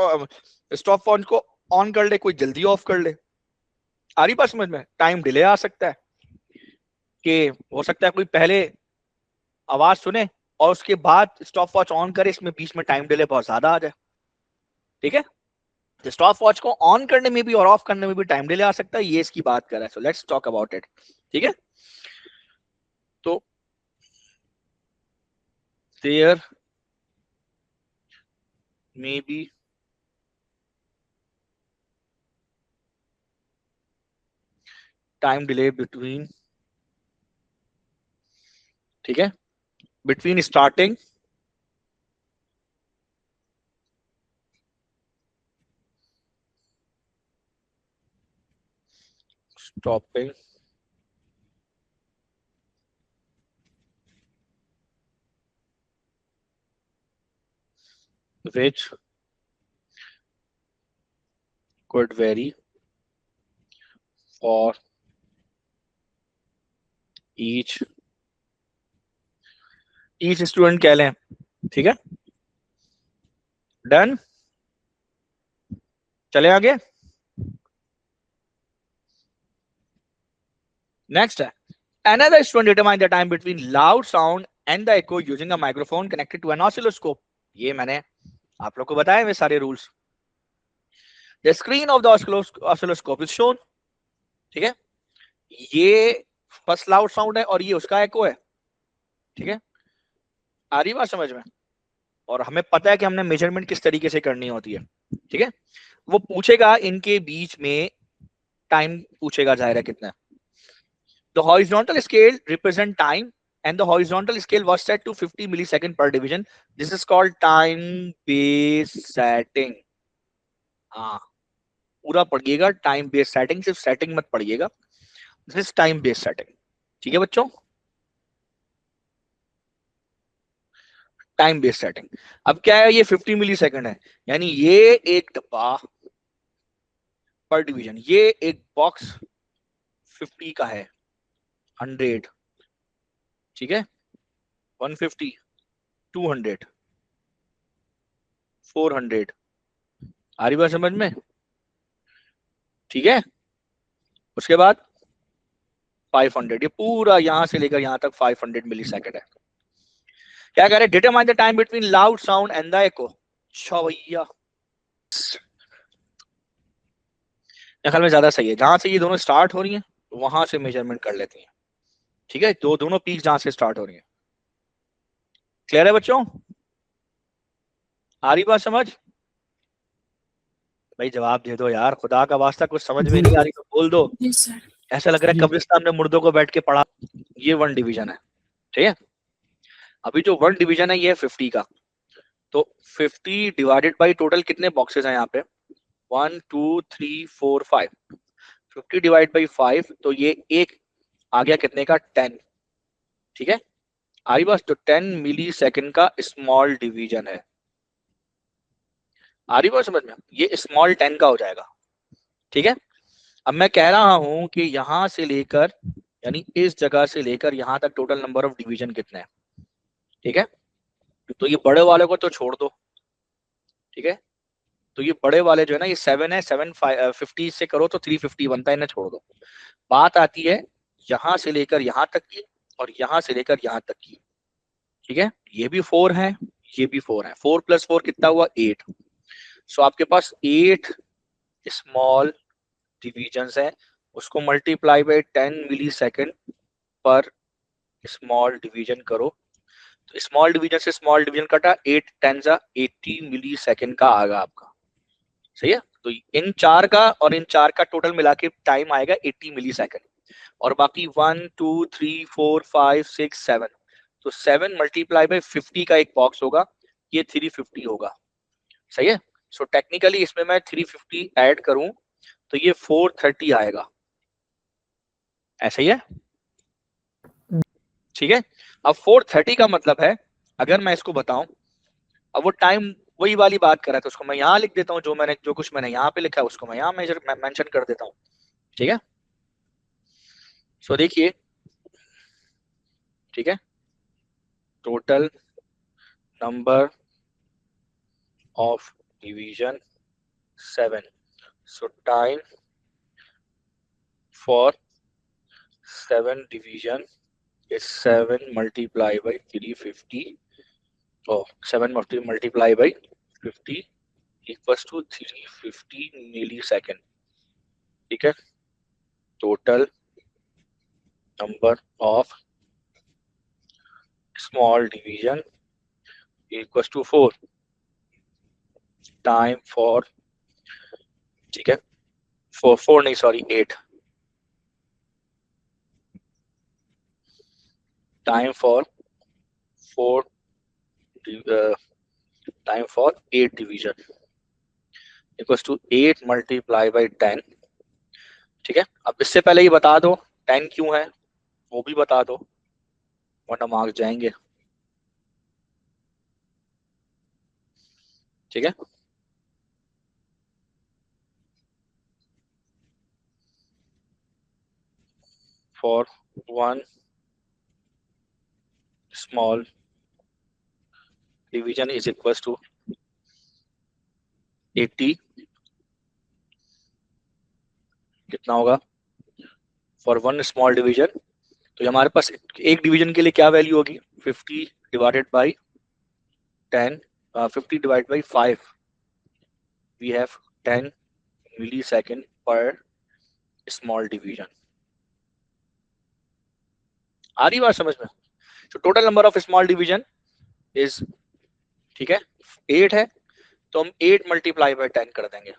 स्टॉप वॉच को ऑन कर ले, कोई जल्दी ऑफ कर ले। आ रही बात समझ में? टाइम डिले आ सकता है, कि हो सकता है कोई पहले आवाज सुने और उसके बाद स्टॉप वॉच ऑन करे, इसमें बीच में टाइम डिले बहुत ज्यादा आ जाए, ठीक है। स्टॉप वॉच को ऑन करने में भी और ऑफ करने में भी टाइम डिले आ सकता है, ये इसकी बात कर रहा है. So let's talk about it. ठीक है, तो there may be time delay between, ठीक है, between starting stopping which could vary for each student कह लें. ठीक है, डन. चले आगे. नेक्स्ट है, another student determine the time between loud sound and the echo using a microphone connected to an oscilloscope. ये मैंने आप लोग को बताया वे सारे rules. The screen of the oscilloscope is shown. ठीक है, ये फर्स्ट लाउड साउंड है और ये उसका एको है. ठीक है, आ रही बात समझ में. और हमें पता है कि हमने मेजरमेंट किस तरीके से करनी होती है. ठीक है, वो पूछेगा इनके बीच में टाइम पूछेगा, जाहिर है कितना. The horizontal scale represent time and the horizontal scale was set to 50 millisecond per division. This is called time based setting. हाँ, पूरा पढ़िएगा टाइम बेस्ड सेटिंग, सिर्फ सेटिंग मत पढ़िएगा. This is time based setting. ठीक है बच्चों, टाइम बेस्ड सेटिंग. अब क्या है, ये 50 मिली सेकेंड है, यानी ये एक डब्बा पर डिवीजन, ये एक बॉक्स 50 का है, 100, ठीक है, 150, 200, 400. आ रही बात समझ में. ठीक है, उसके बाद 500, ये पूरा यहां से लेकर यहां तक 500 मिली सेकेंड है. क्या कह रहे, determine the time between loud sound and the echo. अच्छा भैया, ख्याल में ज्यादा सही है, जहां से ये दोनों स्टार्ट हो रही हैं वहां से मेजरमेंट कर लेती हैं. ठीक है, दोनों पीक जहां से स्टार्ट हो रही हैं. क्लियर है बच्चों, आ रही बात समझ. भाई जवाब दे दो यार, खुदा का वास्ता, कुछ समझ में नहीं आ रही तो बोल दो. ऐसा लग रहा है कब्रिस्तान में मुर्दों को बैठ के पढ़ा. ये वन डिवीजन है. ठीक है, अभी जो वन डिवीजन है ये है 50 का. तो 50 डिवाइडेड बाई टोटल कितने बॉक्सेस हैं यहाँ पे, 1 2 3 4 5. 50 डिवाइड बाई 5, तो ये एक आ गया कितने का, 10. ठीक है, आई बस, तो 10 मिली सेकेंड का स्मॉल डिवीजन है. आ रही बात समझ में, ये स्मॉल 10 का हो जाएगा. ठीक है, अब मैं कह रहा हूं कि यहां से लेकर, यानी इस जगह से लेकर यहां तक टोटल नंबर ऑफ डिवीजन कितने हैं. ठीक है, तो ये बड़े वाले को तो छोड़ दो. ठीक है, तो ये बड़े वाले जो है ना, ये 7 है, 7 50 से करो तो 350 बनता है, इन्हें छोड़ दो. बात आती है यहां से लेकर यहां तक की और यहां से लेकर यहां तक की. ठीक है, ये भी 4 है, ये भी 4 है, 4 + 4 कितना हुआ, 8. सो आपके पास 8 स्मॉल डिविजन्स है, उसको multiply by 10 millisecond per small division करो, तो स्मॉल डिवीजन से स्मॉल डिवीजन कटा, 8 10 80 मिली सेकेंड का आएगा आपका. सही है, तो इन चार का और इन चार का टोटल मिला के टाइम आएगा 80 मिली सेकेंड. और बाकी 1 2 3 4 5 6 7, तो 7 मल्टीप्लाई बाय 50 का एक बॉक्स होगा, ये 350 होगा. सही है, सो टेक्निकली इसमें मैं 350 ऐड करूं तो ये 430 आएगा. ऐसा ही है. ठीक है, अब 430 का मतलब है, अगर मैं इसको बताऊं, अब वो टाइम वही वाली बात कर रहा था, उसको मैं यहाँ लिख देता हूँ, जो कुछ मैंने यहाँ पे लिखा है उसको मैं यहाँ मेंशन कर देता हूँ. ठीक है, सो देखिए, ठीक है, total number of division 7. So time for 7 division is 7 multiplied by 350. Oh, 7 multiplied by 50 equals to 350 millisecond. ठीक है, total number of small division equals to 4 time four, ठीक है, 4 नहीं sorry 8 time four 4 time four 8 division equals to 8 multiply by 10। ठीक है, अब इससे पहले ही बता दो 10 क्यों है वो भी बता दो, वरना मार्क्स जाएंगे। ठीक है, for 1 small division is equals to 80, कितना होगा फॉर 1 स्मॉल डिवीजन, तो हमारे पास एक डिवीजन के लिए क्या वैल्यू होगी 50 divided by 10, 50 divided by 5, we have 10 millisecond per small division. आ रही बात समझ में? तो total number of small division is, ठीक है, 8 है, तो हम 8 मल्टीप्लाई बाई 10 कर देंगे,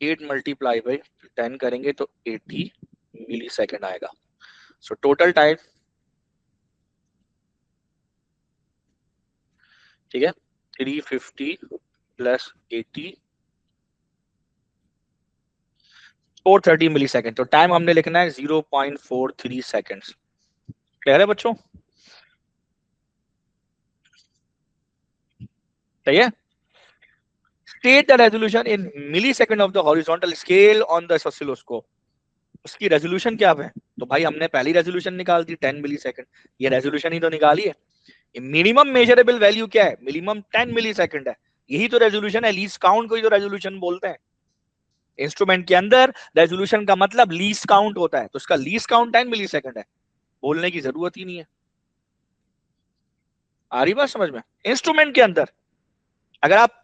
8 मल्टीप्लाई बाई 10 करेंगे तो 80 मिली सेकेंड आएगा। सो टोटल टाइम, ठीक है, 350 प्लस 80 430 मिली सेकेंड, तो टाइम हमने लिखना है 0.43 सेकेंड्स। क्लियर है बच्चों? सही है। State the resolution in millisecond of the horizontal scale on the oscilloscope. उसकी रेजोल्यूशन क्या है? तो भाई हमने पहली रेजोल्यूशन निकाल दी 10 मिली सेकेंड, ये रेजोल्यूशन ही तो निकाली है। मिनिमम मेजरेबल वैल्यू क्या है? मिनिमम 10 मिली सेकेंड है, यही तो रेजोल्यूशन है। लीस्ट काउंट को ही तो रेजोल्यूशन बोलते हैं। इंस्ट्रूमेंट के अंदर रेजोल्यूशन का मतलब लीस्ट काउंट होता है, तो उसका लीस्ट काउंट 10 मिली सेकेंड है, बोलने की जरूरत ही नहीं है। आ रही बात समझ में? इंस्ट्रूमेंट के अंदर अगर आप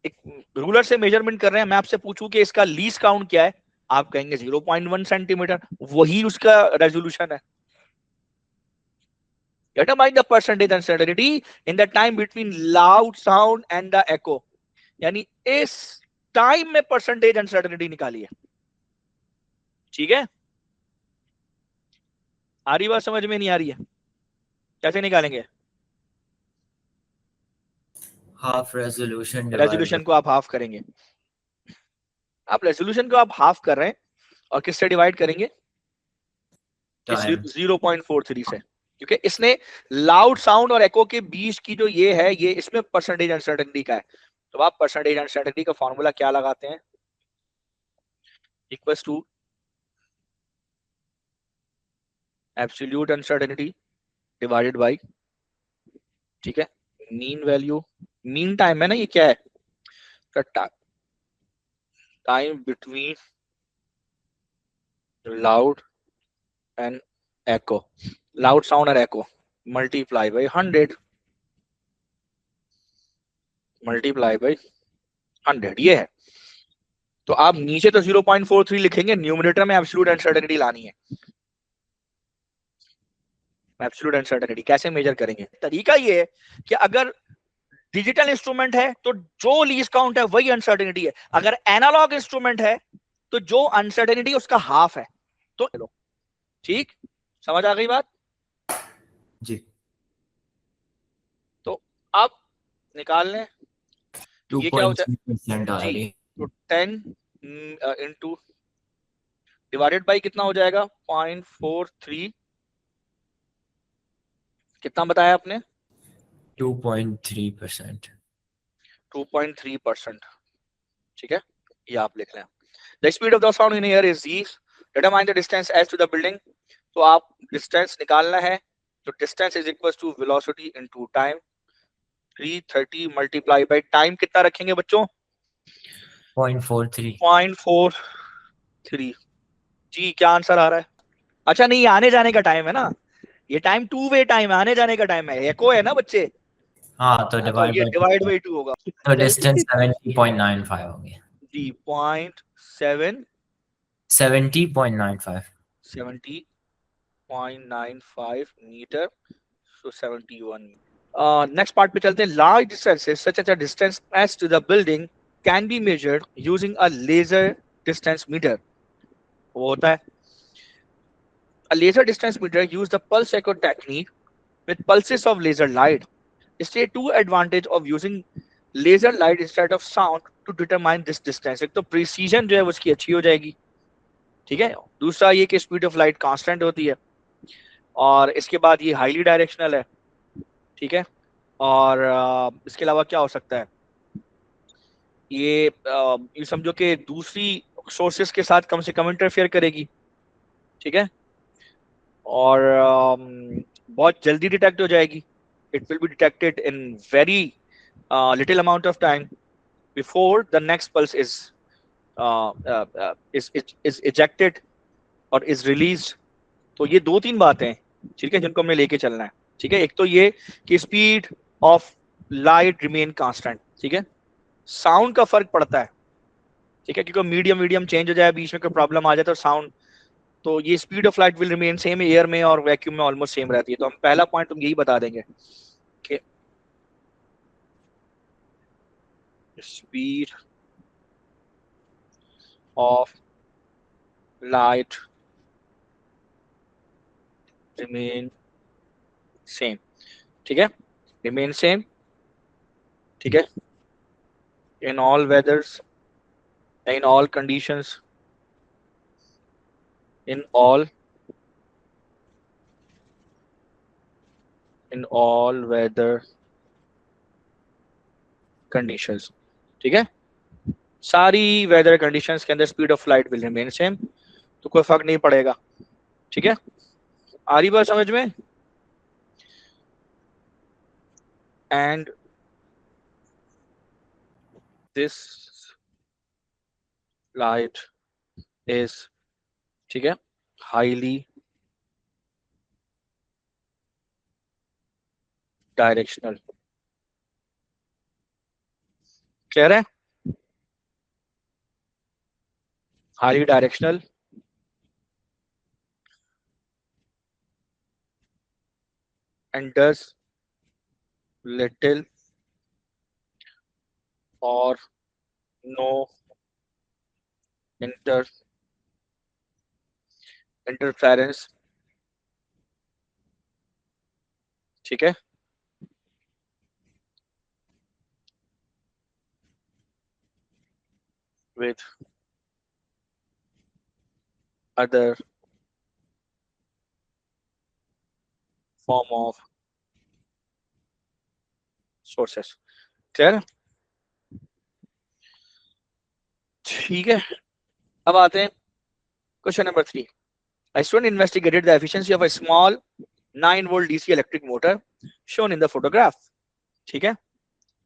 एक रूलर से मेजरमेंट कर रहे हैं, मैं आपसे पूछूं कि इसका लीस्ट काउंट क्या है, आप कहेंगे 0.1 सेंटीमीटर, वही उसका रेजोल्यूशन है। Determine the percentage uncertainty in the time between loud sound and the echo, यानी इस टाइम में परसेंटेज अनसर्टेनिटी निकाली है। ठीक है, आ रही बात समझ में? नहीं आ रही है? कैसे निकालेंगे? हाफ रेजोल्यूशन रेजोल्यूशन को आप हाफ करेंगे, आप रेजोल्यूशन को आप हाफ कर रहे हैं और किससे डिवाइड करेंगे? 0.43 से, क्योंकि इसने लाउड साउंड और एको के बीच की जो ये है, ये इसमें परसेंटेज अनसर्टेनिटी का है। तो आप परसेंटेज अनसर्टेनिटी का फॉर्मूला क्या लगाते हैं? Equals to absolute uncertainty divided by, ठीक है, मीन वैल्यू, मीन टाइम है ना, ये क्या है? Time between loud and echo, loud sound और echo multiply by 100, multiply by 100, ये है। तो आप नीचे तो 0.43 लिखेंगे, न्यूमरेटर में एब्सोल्यूट अनसर्टेनिटी लानी है। एब्सोल्यूट अनसर्टेनिटी कैसे मेजर करेंगे? तरीका ये है कि अगर डिजिटल इंस्ट्रूमेंट है तो जो लीस्ट काउंट है वही अनसर्टेनिटी है, अगर एनालॉग इंस्ट्रूमेंट है तो जो अनसर्टेनिटी उसका हाफ है। तो ठीक, समझ आ गई बात? जी। तो अब निकाल लें, ये क्या होता है 2.3% आ रही है। तो 10 इंटू डिवाइडेड बाई कितना हो जाएगा 0.43, कितना बताया आपने? 2.3%। 2.3%। ठीक है, ये आप लिख लें। The speed of the sound in air is जी, determine the distance as to the building, तो आप डिस्टेंस निकालना है, तो distance is equal to velocity into time, 330 multiply by time कितना रखेंगे बच्चों? 0.43। 0.43। जी क्या आंसर आ रहा है? अच्छा नहीं, आने जाने का टाइम है ना, ये टाइम 2 वे टाइम है, आने जाने का टाइम है, एको है ना बच्चे, हाँ तो तो डिवाइड ये बाय डिवाइड बाई 2 होगा तो डिस्टेंस 70.95 होगी। जी 0.7 70.95 70.95 मीटर, so 71। नेक्स्ट पार्ट पे चलते हैं। Large distances such as a distance as to the building can be measured using a laser distance meter. वो होता है a laser distance meter use the pulse echo technique with pulses of laser light. Stay two advantage of using laser light instead of sound to determine this distance। एक तो प्रिसीजन जो है उसकी अच्छी हो जाएगी, ठीक है। दूसरा ये कि स्पीड ऑफ लाइट कांस्टेंट होती है, और इसके बाद ये हाईली डायरेक्शनल है, ठीक है। और इसके अलावा क्या हो सकता है, ये समझो कि दूसरी सोर्सेस के साथ कम से कम इंटरफेयर करेगी, ठीक है। और बहुत जल्दी डिटेक्ट हो जाएगी। It will be detected in very little amount of time before the next pulse is ejected और इज रिलीज। तो ये दो तीन बातें हैं, ठीक है, जिनको हमने लेके चलना है, ठीक है। एक तो ये कि speed of light remain constant, ठीक है। साउंड का फर्क पड़ता है, ठीक है, क्योंकि मीडियम मीडियम चेंज हो जाए, बीच में कोई प्रॉब्लम आ जाए तो साउंड, तो ये speed of light will remain same, air में और वैक्यूम में ऑलमोस्ट सेम रहती है। तो हम पहला पॉइंट हम यही बता देंगे कि speed of light remain same, ठीक है, रिमेन सेम, ठीक है, in all weathers, in all conditions, in all weather conditions, ठीक है। सारी वेदर कंडीशंस के अंदर speed of light will remain same, तो कोई फर्क नहीं पड़ेगा, ठीक है। आ रही बात समझ में? एंड दिस लाइट इज, ठीक है, हाईली डायरेक्शनल। क्लियर है? Highly directional and does little or no interference, ठीक है, with other form of sources। Clear? ठीक है, अब आते हैं question number 3। A student investigated the efficiency of a small 9-volt DC electric motor shown in the photograph। ठीक है,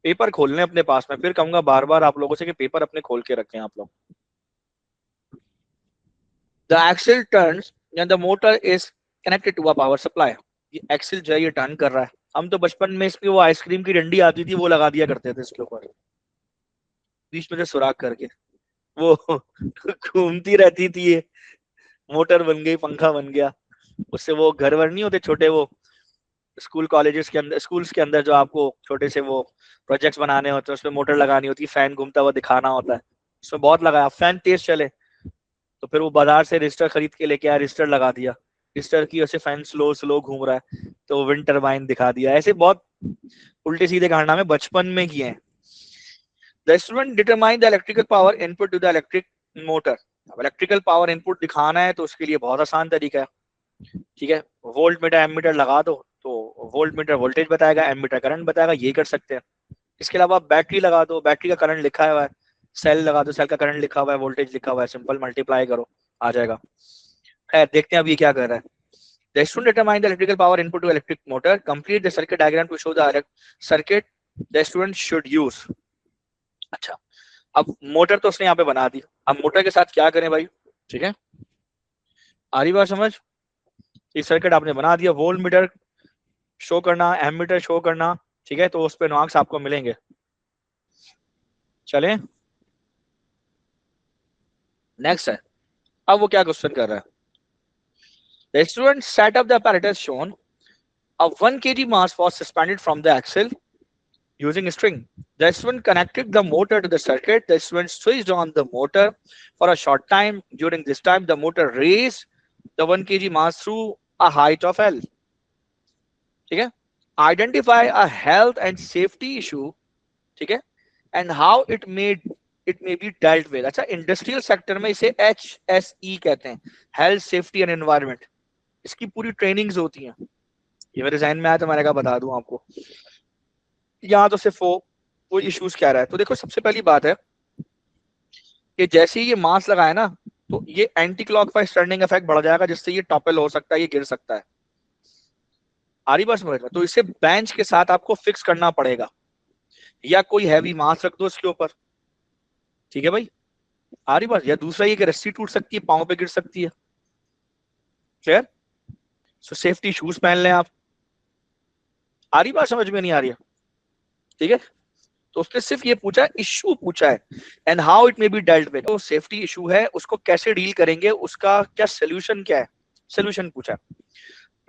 पेपर खोल लें अपने पास में, फिर कहूंगा बार बार आप लोगों से कि पेपर अपने खोल के रखें आप लोग। The axle turns and the motor is connected to a power supply। ये एक्सिल जो है ये टर्न कर रहा है। हम तो बचपन में इसमें वो आइसक्रीम की डंडी आती थी वो लगा दिया करते थे इसके ऊपर, बीच में से सुराख करके वो घूमती रहती थी, ये मोटर बन गई, पंखा बन गया। उससे वो घर वर नहीं होते छोटे, वो स्कूल कॉलेजेस के अंदर, स्कूल्स के अंदर जो आपको छोटे से वो प्रोजेक्ट्स बनाने होते हैं, उसमें मोटर लगानी होती है, फैन घूमता हुआ दिखाना होता है। उसमें बहुत लगाया, फैन तेज चले तो फिर वो बाजार से रजिस्टर खरीद के लेके आया, रजिस्टर लगा दिया, रजिस्टर की वजह से फैन स्लो स्लो घूम रहा है तो विंड टरबाइन दिखा दिया। ऐसे बहुत उल्टे सीधे कारनामे बचपन में किए हैं। The student determine the electrical power input to the electric motor। अब इलेक्ट्रिकल पावर इनपुट दिखाना है तो उसके लिए बहुत आसान तरीका है, ठीक है। वोल्ट मीटर एमीटर लगा दो तो वोल्ट मीटर वोल्टेज बताएगा, एमीटर करंट बताएगा, ये कर सकते हैं। इसके अलावा बैटरी लगा दो, बैटरी का करंट लिखा हुआ है, सेल लगा दो, सेल का करंट लिखा हुआ है, वोल्टेज लिखा हुआ है, सिंपल मल्टीप्लाई करो आ जाएगा। खैर देखते हैं अब ये क्या कर रहा है। The student determine the electrical power input to electric motor, complete the circuit diagram to show the circuit the student should use। अच्छा, अब मोटर तो उसने यहाँ पे बना दी, अब मोटर के साथ क्या करें भाई, ठीक है, आ रही बात समझ? इस सर्किट आपने बना दिया, वोल्ट मीटर शो करना, एमीटर शो करना, ठीक है, तो उस पे मार्क्स आपको मिलेंगे। चलें, नेक्स्ट है। अब वो क्या क्वेश्चन कर रहा है, the student set up the apparatus shown, a 1 kg mass was suspended from the axle using a string. The student connected the motor to the circuit. The student switched on the motor for a short time. During this time, the motor raised the 1 kg mass through a height of L. ठीक है, identify a health and safety issue, ठीक है, and how it may be dealt with. अच्छा, इंडस्ट्रियल सेक्टर में इसे HSE कहते हैं, हेल्थ सेफ्टी एंड एनवायरनमेंट। इसकी पूरी ट्रेनिंग्स होती हैं, ये मेरे जहन में आया तो मैंने कहा बता दूं आपको। यहाँ तो सिर्फ वो इश्यूज क्या रहा है। तो देखो, सबसे पहली बात है कि जैसे ही ये मास लगाए ना, तो ये एंटी क्लॉकवाइज टर्निंग इफेक्ट बढ़ जाएगा, जिससे ये टॉपल हो सकता है, ये गिर सकता है। आ रही बात समझ में? तो इसे बेंच के साथ आपको फिक्स करना पड़ेगा, या कोई हैवी मास रख दो इसके ऊपर। ठीक है भाई, आ रही बात? या दूसरा ये कि रस्सी टूट सकती है, पाँव पे गिर सकती है। क्लियर? सो सेफ्टी शूज पहन लें आप। आ रही बात समझ में? नहीं आ रही है? ठीक है, तो उसने सिर्फ ये पूछा, इश्यू पूछा है, and how it may be dealt with. तो सेफ्टी इशू है, उसको कैसे डील करेंगे, उसका क्या सोल्यूशन क्या है, सोल्यूशन पूछा है।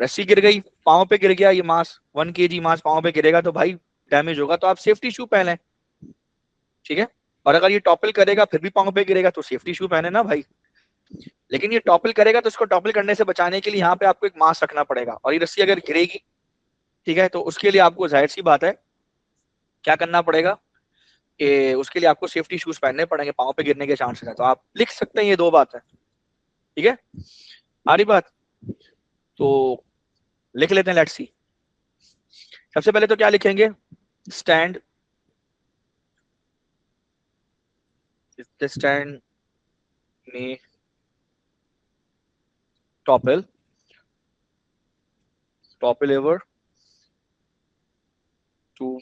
रस्सी गिर गई, पाँव पे गिर गया, ये मास 1 kg मास पाँव पे गिरेगा तो भाई डैमेज होगा, तो आप सेफ्टी शू पहने। ठीक है, और अगर ये टॉपल करेगा फिर भी पाँव पे गिरेगा तो सेफ्टी शू पहने ना भाई। लेकिन ये टॉपल करेगा तो इसको टॉपल करने से बचाने के लिए यहाँ पे आपको एक मास्क रखना पड़ेगा, और ये रस्सी अगर गिरेगी, ठीक है, तो उसके लिए आपको जाहिर सी बात है क्या करना पड़ेगा कि उसके लिए आपको सेफ्टी शूज पहनने पड़ेंगे, पाँव पे गिरने के चांसेस है। तो आप लिख सकते हैं ये दो बात है। ठीक है, आ रही बात? तो लिख लेते हैं, लेट्स सी। सबसे पहले तो क्या लिखेंगे, स्टैंड, स्टैंड में topple over to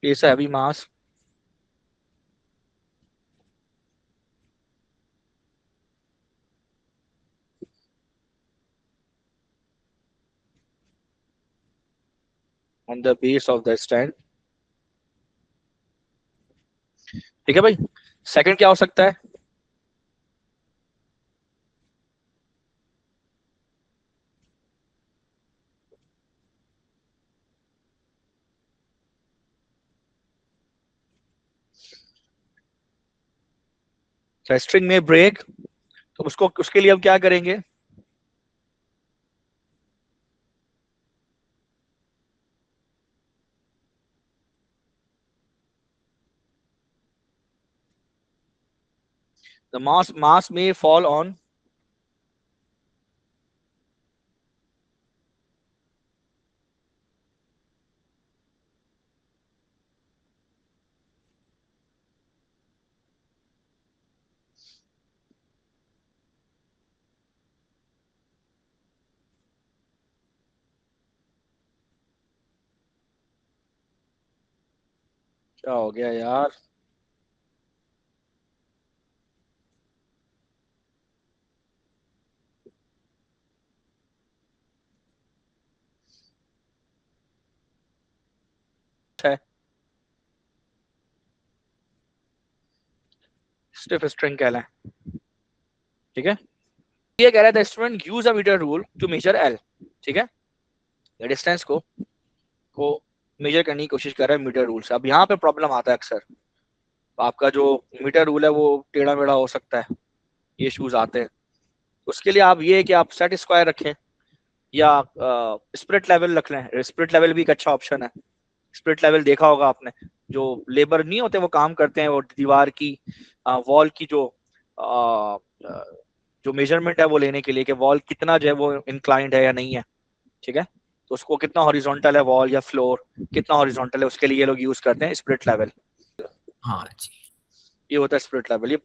place a heavy mass on the base of the stand। ठीक है भाई, सेकंड क्या हो सकता है, स्ट्रिंग में ब्रेक, तो उसको उसके लिए हम क्या करेंगे, the mass may fall on क्या हो गया यार, है स्टिफ स्ट्रिंग कहलाए। ठीक है, ये कह रहा था student use a metre rule to measure L. ठीक है, डिस्टेंस को मेजर करने की कोशिश कर रहा है मीटर रूल से। अब यहाँ पे प्रॉब्लम आता है अक्सर, आपका जो मीटर रूल है वो टेढ़ा मेढ़ा हो सकता है, ये इश्यूज आते हैं। उसके लिए आप ये कि आप सेट स्क्वायर रखें, या स्पिरिट लेवल रख लें। स्पिरिट लेवल भी एक अच्छा ऑप्शन है। स्पिरिट लेवल देखा होगा आपने, जो लेबर नहीं होते वो काम करते हैं, वो दीवार की वॉल की जो मेजरमेंट है वो लेने के लिए कि वॉल कितना जो है वो इंक्लाइंड है या नहीं है। ठीक है, तो उसको कितना हॉरिजॉन्टल है वॉल या फ्लोर, कितना हॉरिजॉन्टल है, उसके लिए ये लोग यूज करते हैं स्पिरिट लेवल। हाँ जी, ये होता है स्पिरिट लेवल,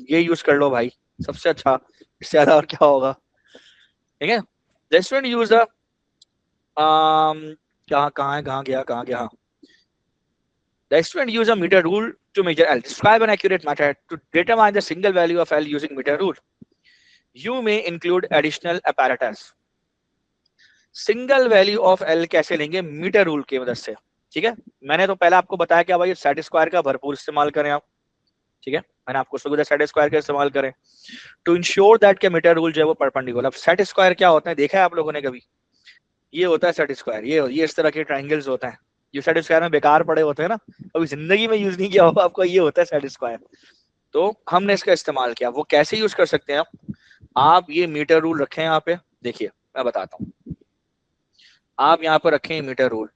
ये यूज कर लो भाई, सबसे अच्छा, इससे ज्यादा और क्या होगा। ठीक है, the student use the कहाँ कहाँ है, कहाँ गया, the student use a meter rule to measure L. Describe an accurate method to determine the single value of L using meter rule. You may include additional apparatus. Single value of L कैसे लेंगे? मीटर रूल की मदद से। ठीक है, मैंने तो पहले आपको बताया कि भाई सेट स्क्वायर का भरपूर इस्तेमाल करें आप। ठीक है, मैंने आपको सुविधा सेट स्क्वायर का इस्तेमाल करें टू इंश्योर दैट के मीटर रूल जो है वो परपेंडिकुलर। अब सेट स्क्वायर क्या होता है देखा है आप लोगों ने कभी? ये होता है सेट स्क्वायर, ये इस तरह के ट्राइंगल्स होते हैं जो सेट स्क्वायर में बेकार पड़े होते हैं ना, कभी जिंदगी में यूज नहीं किया होगा आपको, ये होता है सेट स्क्वायर। तो हमने इसका इस्तेमाल किया। वो कैसे यूज कर सकते हैं आप ये मीटर रूल रखें यहाँ पे, देखिए मैं बताता हूँ। आप यहाँ पर रखें मीटर रूल,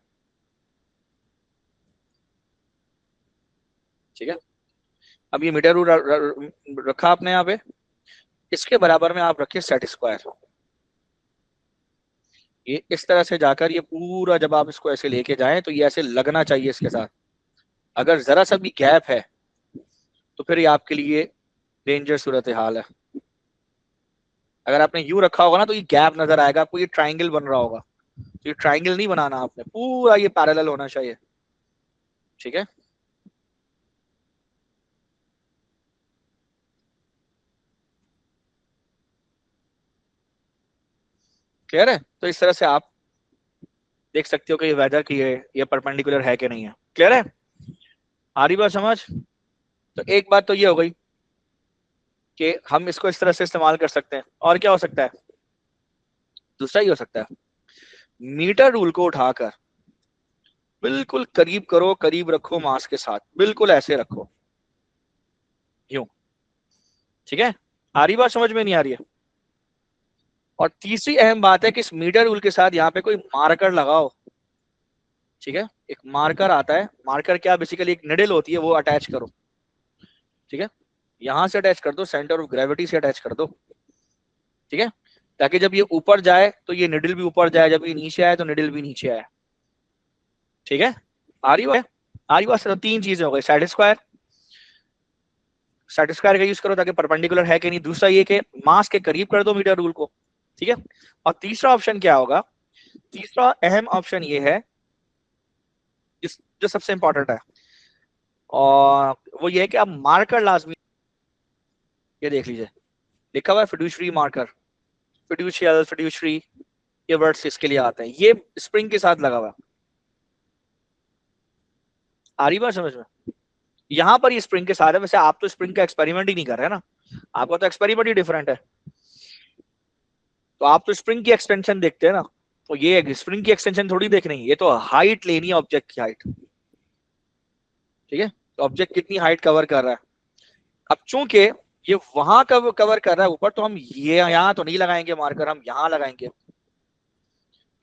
ठीक है। अब ये मीटर रूल रखा आपने यहाँ पे, इसके बराबर में आप रखिए सेट स्क्वायर। ये इस तरह से जाकर ये पूरा जब आप इसको ऐसे लेके जाएं तो ये ऐसे लगना चाहिए इसके साथ। अगर जरा सा भी गैप है तो फिर ये आपके लिए डेंजर सूरत हाल है। अगर आपने यू रखा होगा ना तो ये गैप नजर आएगा आपको, ये ट्राइंगल बन रहा होगा। तो ये ट्राइंगल नहीं बनाना आपने, पूरा ये पैरेलल होना चाहिए। ठीक है, क्लियर है? तो इस तरह से आप देख सकते हो कि ये वेदर की है, ये परपेंडिकुलर है कि नहीं है। क्लियर है? आ रही बात समझ? तो एक बात तो ये हो गई कि हम इसको इस तरह से इस्तेमाल कर सकते हैं। और क्या हो सकता है? दूसरा ही हो सकता है, मीटर रूल को उठाकर बिल्कुल करीब करो, करीब रखो मास के साथ, बिल्कुल ऐसे रखो यूं। ठीक है, आ रही बात समझ में? नहीं आ रही है? और तीसरी अहम बात है कि इस मीटर रूल के साथ यहाँ पे कोई मार्कर लगाओ। ठीक है, एक मार्कर आता है। मार्कर क्या, बेसिकली एक निडल होती है, वो अटैच करो। ठीक है, यहां से अटैच कर दो, सेंटर ऑफ ग्रेविटी से अटैच कर दो। ठीक है, ताकि जब ये ऊपर जाए तो ये निडल भी ऊपर जाए, जब ये नीचे आए तो निडल भी नीचे आए। ठीक है, आ रही बात? आ रही बात? सिर्फ तीन चीजें हो गई, सेट स्क्वायर, सेट स्क्वायर का यूज करो ताकि परपेंडिकुलर है कि नहीं। दूसरा ये कि मास के करीब कर दो मीटर रूल को। ठीक है, और तीसरा ऑप्शन क्या होगा? तीसरा अहम ऑप्शन ये है जो सबसे इंपॉर्टेंट है, और वो ये है कि आप मार्कर लाजमी, ये देख लीजिए लिखा हुआ है फिड्यूशरी मार्कर, फिड्यूशियल, फिड्यूशरी, ये वर्ड्स इसके लिए आते हैं। ये स्प्रिंग के साथ लगा हुआ है। आ रही बात समझ में? यहाँ पर ये स्प्रिंग के साथ है। वैसे आप तो स्प्रिंग का एक्सपेरिमेंट ही नहीं कर रहे ना, आपका तो एक्सपेरिमेंट ही डिफरेंट है। तो आप तो स्प्रिंग की एक्सटेंशन देखते हैं ना, तो ये स्प्रिंग की एक्सटेंशन थोड़ी देख रही है, ये तो हाइट लेनी है, ऑब्जेक्ट की हाइट। ठीक है, तो ऑब्जेक्ट कितनी हाइट कवर कर रहा है। अब चूंकि ये वहां कवर कर रहा है ऊपर, तो हम ये यहाँ तो नहीं लगाएंगे मार्कर, हम यहाँ लगाएंगे।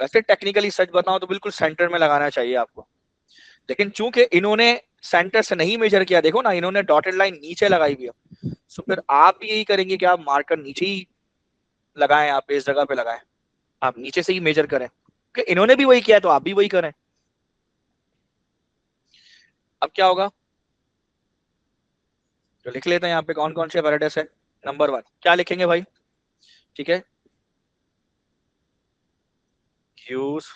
वैसे टेक्निकली सच बताऊं तो बिल्कुल सेंटर में लगाना चाहिए आपको, लेकिन चूंकि इन्होंने सेंटर से नहीं मेजर किया, देखो ना इन्होंने डॉटेड लाइन नीचे लगाई हुई है, तो फिर आप भी यही करेंगे कि आप मार्कर नीचे ही लगाएं, आप इस जगह पे लगाएं, आप नीचे से ही मेजर करें, कि इन्होंने भी वही किया तो आप भी वही करें। अब क्या होगा, तो लिख लेते हैं यहाँ पे कौन कौन से पैराडाइस है। नंबर 1 क्या लिखेंगे भाई? ठीक है, यूज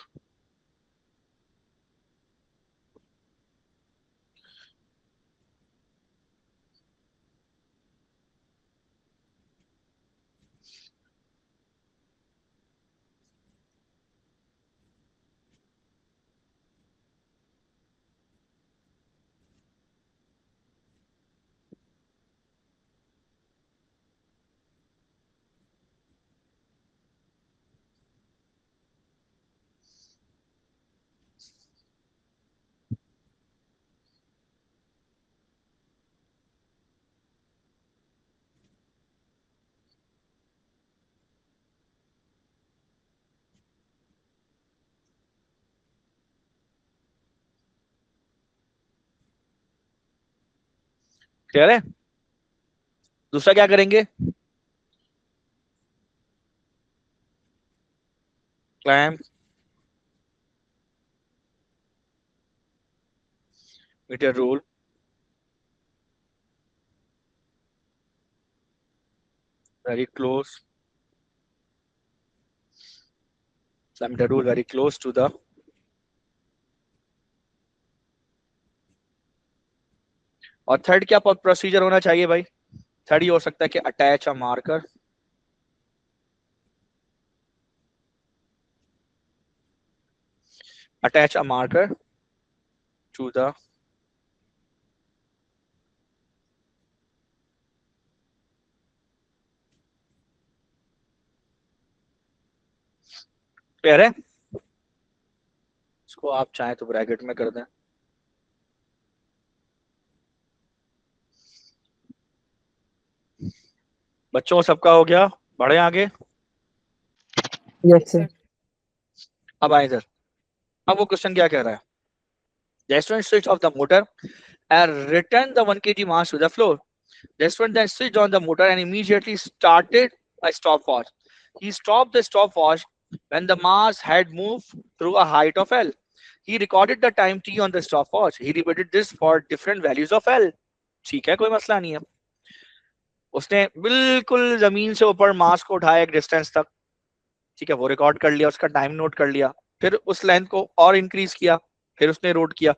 क्लियर है? दूसरा क्या करेंगे? Clamp, metre rule, very close, meter rule very close to the और थर्ड क्या प्रोसीजर होना चाहिए भाई? थर्ड ये हो सकता है कि attach a marker, attach a marker to the clear है? इसको आप चाहें तो ब्रैकेट में कर दें। बच्चों सबका हो गया, बढ़े आगे। Yes, sir. अब आए सर, अब वो क्वेश्चन क्या कह रहा है? The instrument switch of the motor and returned the 1 kg mass to the floor. The instrument then switched on the motor and immediately started a stopwatch. He stopped the stopwatch when the mass had moved through a height of L. He recorded the time t on the stopwatch. He repeated this for different values of L. ठीक है, कोई मसला नहीं है। उसने बिल्कुल जमीन से ऊपर मास को उठाया एक डिस्टेंस तक, ठीक है, वो रिकॉर्ड कर लिया, उसका टाइम नोट कर लिया, फिर उस लेंथ को और इंक्रीज किया, फिर उसने नोट किया,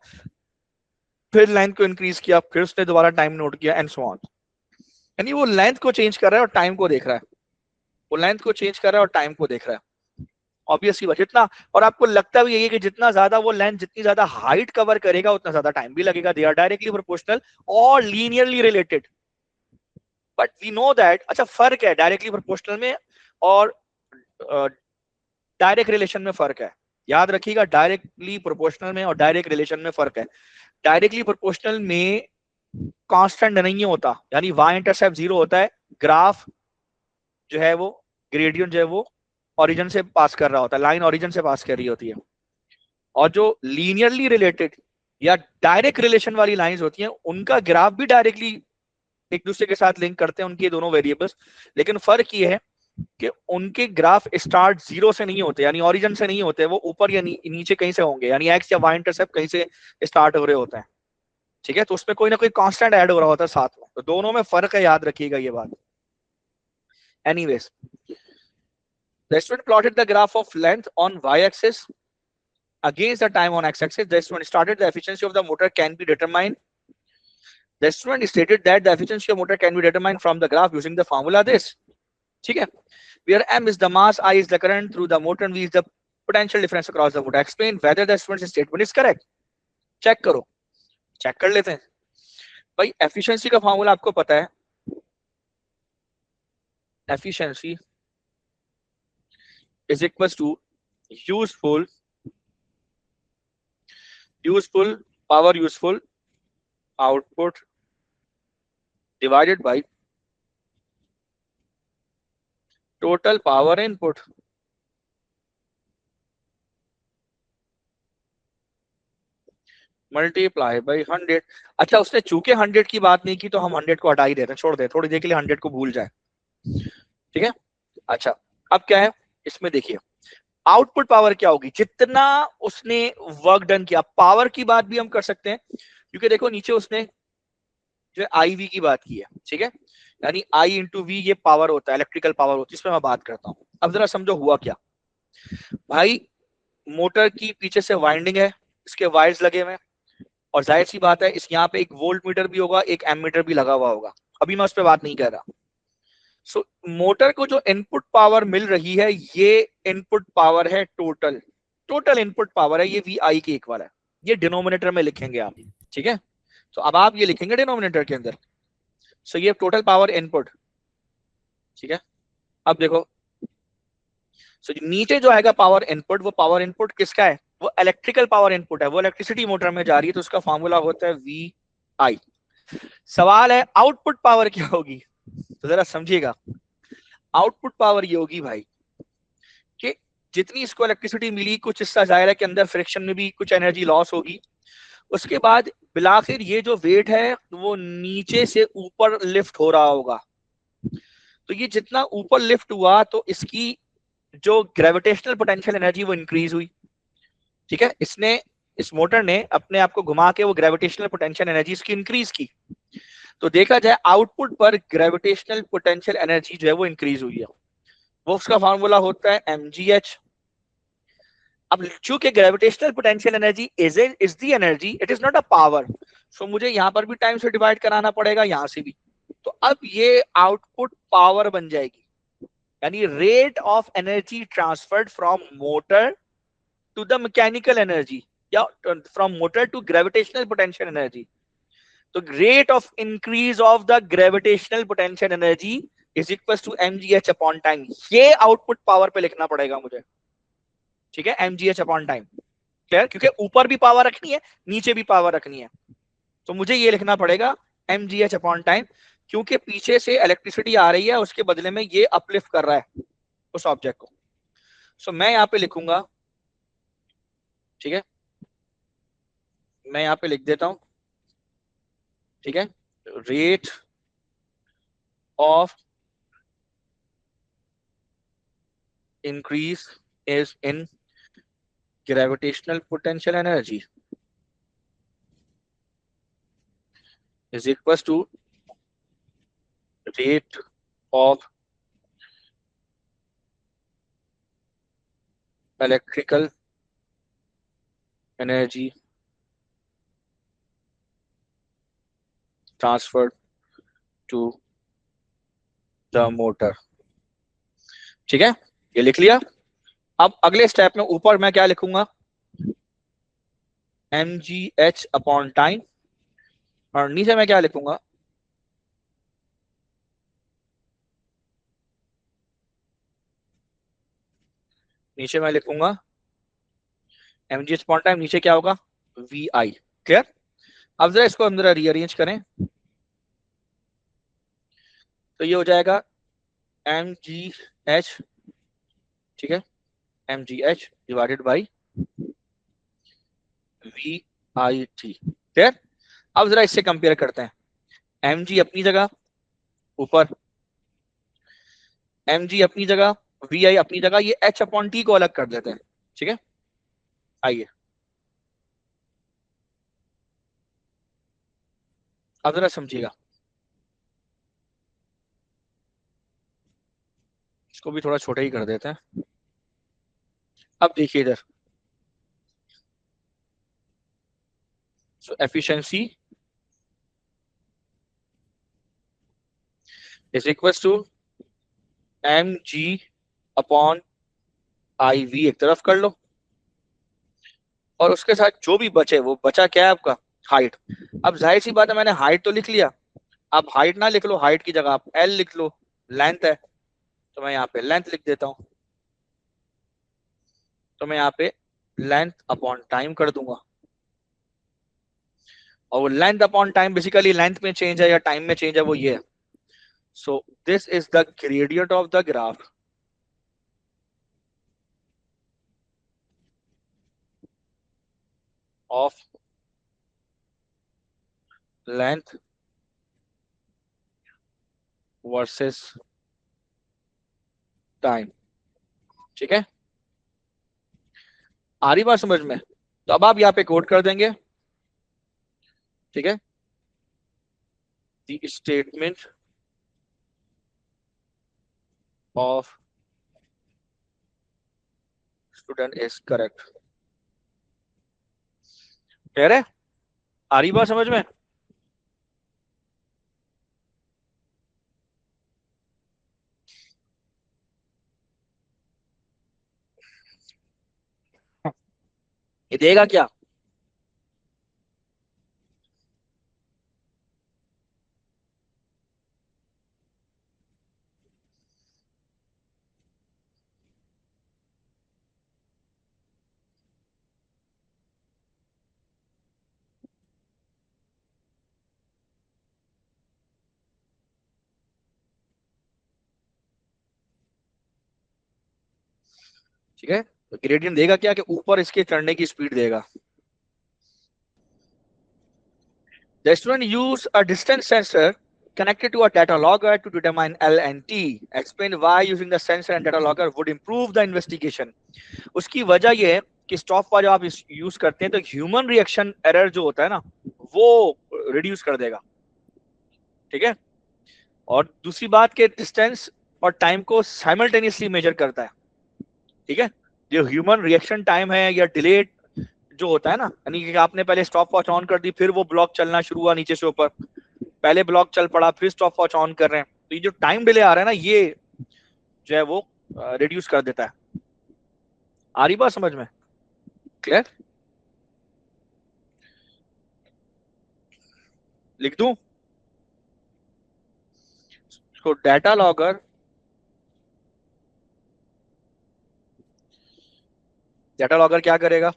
फिर लेंथ को इंक्रीज किया, फिर उसने दोबारा टाइम नोट किया एंड सो ऑन। यानी वो लेंथ को चेंज कर रहा है और टाइम को देख रहा है, वो लेंथ को चेंज कर रहा है और टाइम को देख रहा है। ऑब्वियसली बात, जितना, और आपको लगता भी यही है कि जितना ज्यादा वो लेंथ, जितनी ज्यादा हाइट कवर करेगा उतना ज्यादा टाइम भी लगेगा। दे आर डायरेक्टली प्रोपोर्शनल और linearly related, but we know that. अच्छा, फर्क है डायरेक्टली प्रोपोर्शनल में और डायरेक्ट रिलेशन में फर्क है, याद रखिएगा। डायरेक्टली प्रोपोर्शनल में और डायरेक्ट रिलेशन में फर्क है। डायरेक्टली प्रोपोर्शनल में कांस्टेंट नहीं होता, यानी y इंटरसेप्ट 0 होता है, ग्राफ जो है वो, ग्रेडियंट जो है वो ओरिजिन से पास कर रहा होता है, लाइन ओरिजिन से पास कर रही होती है। और जो लीनियरली रिलेटेड या डायरेक्ट रिलेशन वाली लाइंस होती हैं, उनका ग्राफ भी डायरेक्टली एक दूसरे के साथ लिंक करते हैं, उनके दोनों वेरिएबल्स। लेकिन फर्क ये है कि उनके ग्राफ स्टार्ट 0 से नहीं होते, यानी ओरिजिन से नहीं होते, वो ऊपर या नीचे कहीं से होंगे, यानी एक्स या वाई इंटरसेप्ट कहीं से स्टार्ट हो रहे होते हैं, ठीक है। तो उसमें कोई ना कोई कांस्टेंट ऐड हो रहा होता है साथ में, तो दोनों में फर्क है, याद रखिएगा ये बात। Anyways, the student plotted the graph of length on y-axis against the time on x-axis. The student started the efficiency of the motor can be determined. The student stated that the efficiency of motor can be determined from the graph using the formula this, ठीक है, where m is the mass, I is the current through the motor, and v is the potential difference across the motor. Explain whether the student's statement is correct. Check करो, चेक कर लेते हैं भाई। एफिशिएंसी का फार्मूला आपको पता है, efficiency is equals to useful power useful output divided by total power input. Multiply by 100। अच्छा, उसने चूंकि 100 की बात नहीं की तो हम 100 को हटा ही देते हैं, छोड़ दे, थोड़ी देर के लिए 100 को भूल जाए, ठीक है। अच्छा, अब क्या है इसमें, देखिए आउटपुट पावर क्या होगी, जितना उसने वर्क डन किया। पावर की बात भी हम कर सकते हैं, क्योंकि देखो नीचे उसने जो आई वी की बात की है, ठीक है, यानी आई इंटू वी ये पावर होता है, इलेक्ट्रिकल पावर होती है, इसमें मैं बात करता हूँ। अब जरा समझो हुआ क्या भाई। मोटर की पीछे से वाइंडिंग है, इसके वायर्स लगे हुए हैं, और जाहिर सी बात है इस यहाँ पे एक वोल्ट मीटर भी होगा, एक एमीटर भी लगा हुआ होगा। अभी मैं उस पर बात नहीं कर रहा। सो मोटर को जो इनपुट पावर मिल रही है, ये इनपुट पावर है, टोटल इनपुट पावर है, ये वी आई के इक्वल है। ये डिनोमिनेटर में लिखेंगे आप, ठीक है। तो अब आप ये लिखेंगे डिनोमिनेटर के अंदर। सो ये टोटल पावर इनपुट, ठीक है। अब देखो, सो नीचे जो आएगा पावर इनपुट, वो पावर इनपुट किसका है, वो इलेक्ट्रिकल पावर इनपुट है, वो इलेक्ट्रिसिटी मोटर में जा रही है, तो उसका फॉर्मूला होता है वी आई। सवाल है आउटपुट पावर क्या होगी, तो जरा समझिएगा। आउटपुट पावर ये होगी भाई कि जितनी इसको इलेक्ट्रिसिटी मिली, कुछ हिस्सा जाहिर है कि अंदर फ्रिक्शन में भी कुछ एनर्जी लॉस होगी, उसके बाद बिलाखिर ये जो वेट है वो नीचे से ऊपर लिफ्ट हो रहा होगा। तो ये जितना ऊपर लिफ्ट हुआ तो इसकी जो ग्रेविटेशनल पोटेंशियल एनर्जी वो इंक्रीज हुई, ठीक है। इसने, इस मोटर ने अपने आप को घुमा के वो ग्रेविटेशनल पोटेंशियल एनर्जी इसकी इंक्रीज की, तो देखा जाए आउटपुट पर ग्रेविटेशनल पोटेंशियल एनर्जी जो है वो इंक्रीज हुई है, वो उसका फॉर्मूला होता है mgh। अब चूंकि gravitational potential energy is the energy, it is not a power, so मुझे यहाँ पर भी टाइम से डिवाइड कराना पड़ेगा, यहाँ से भी। तो अब ये आउटपुट पावर बन जाएगी, यानी rate of energy transferred from motor to the mechanical energy, या from motor to gravitational potential energy. तो rate of increase of the gravitational potential energy is equal to mgh upon time. ये आउटपुट पावर पे लिखना पड़ेगा मुझे, ठीक है, mgh अपॉन टाइम। क्लियर? क्योंकि ऊपर भी पावर रखनी है, नीचे भी पावर रखनी है, तो मुझे ये लिखना पड़ेगा mgh अपॉन टाइम, क्योंकि पीछे से इलेक्ट्रिसिटी आ रही है, उसके बदले में ये अपलिफ्ट कर रहा है उस ऑब्जेक्ट को। सो मैं यहाँ पे लिखूंगा, ठीक है, मैं यहाँ पे लिख देता हूं, ठीक है, rate of increase is in gravitational potential energy is equals to rate of electrical energy transferred to the motor। ठीक है, ये लिख लिया। अब अगले स्टेप में ऊपर मैं क्या लिखूंगा, mgh अपॉन टाइम, और नीचे मैं क्या लिखूंगा, नीचे मैं लिखूंगा mgh अपॉन टाइम, नीचे क्या होगा, vi। क्लियर? अब जरा इसको अंदर रीअरेंज करें, तो ये हो जाएगा mgh, ठीक है, mgh divided by VIT। Clear? अब जरा इससे कंपेयर करते हैं, mg अपनी जगह ऊपर, mg अपनी जगह, vi अपनी जगह, ये h अपॉन टी को अलग कर देते हैं। ठीक है, आइए अब जरा समझिएगा, इसको भी थोड़ा छोटा ही कर देते हैं। अब देखिए इधर, so efficiency is equals to mg upon IV एक तरफ कर लो, और उसके साथ जो भी बचे, वो बचा क्या है आपका, हाइट। अब जाहिर सी बात है, मैंने हाइट तो लिख लिया, अब हाइट ना लिख लो, हाइट की जगह आप L लिख लो, लेंथ है, तो मैं यहाँ पे लेंथ लिख देता हूं, तो मैं यहाँ पे लेंथ अपॉन टाइम कर दूंगा, और length upon time basically length में चेंज है या टाइम में चेंज है, वो ये है। So this is the gradient of the graph of length versus time. ठीक है, आ रही बात समझ में? तो अब आप यहाँ पे कोड कर देंगे, ठीक है, the statement of student is correct. कह रहे, आ रही बात समझ में? ये देगा क्या, ठीक है, तो ग्रेडियंट देगा क्या, कि ऊपर इसके चढ़ने की स्पीड देगा। The student use a distance sensor connected to a data logger to determine L and T. Explain why using the sensor and data logger would improve the investigation. उसकी वजह ये है कि स्टॉप वॉच आप यूज करते हैं तो ह्यूमन रिएक्शन एरर जो होता है ना, वो रिड्यूस कर देगा। ठीक है, और दूसरी बात के डिस्टेंस और टाइम को साइमल्टेनियसली मेजर करता है। ठीक है, जो ह्यूमन रिएक्शन टाइम है या डिलेड जो होता है ना, यानी कि आपने पहले स्टॉप वॉच ऑन कर दी, फिर वो ब्लॉक चलना शुरू हुआ नीचे से ऊपर, पहले ब्लॉक चल पड़ा, फिर स्टॉप वॉच ऑन कर रहे हैं, तो ये जो टाइम डिले आ रहा है ना, ये जो है वो रिड्यूस कर देता है। आ रही बात समझ में? क्लियर? लिख दूं? तो डाटा लॉगर क्या करेगा?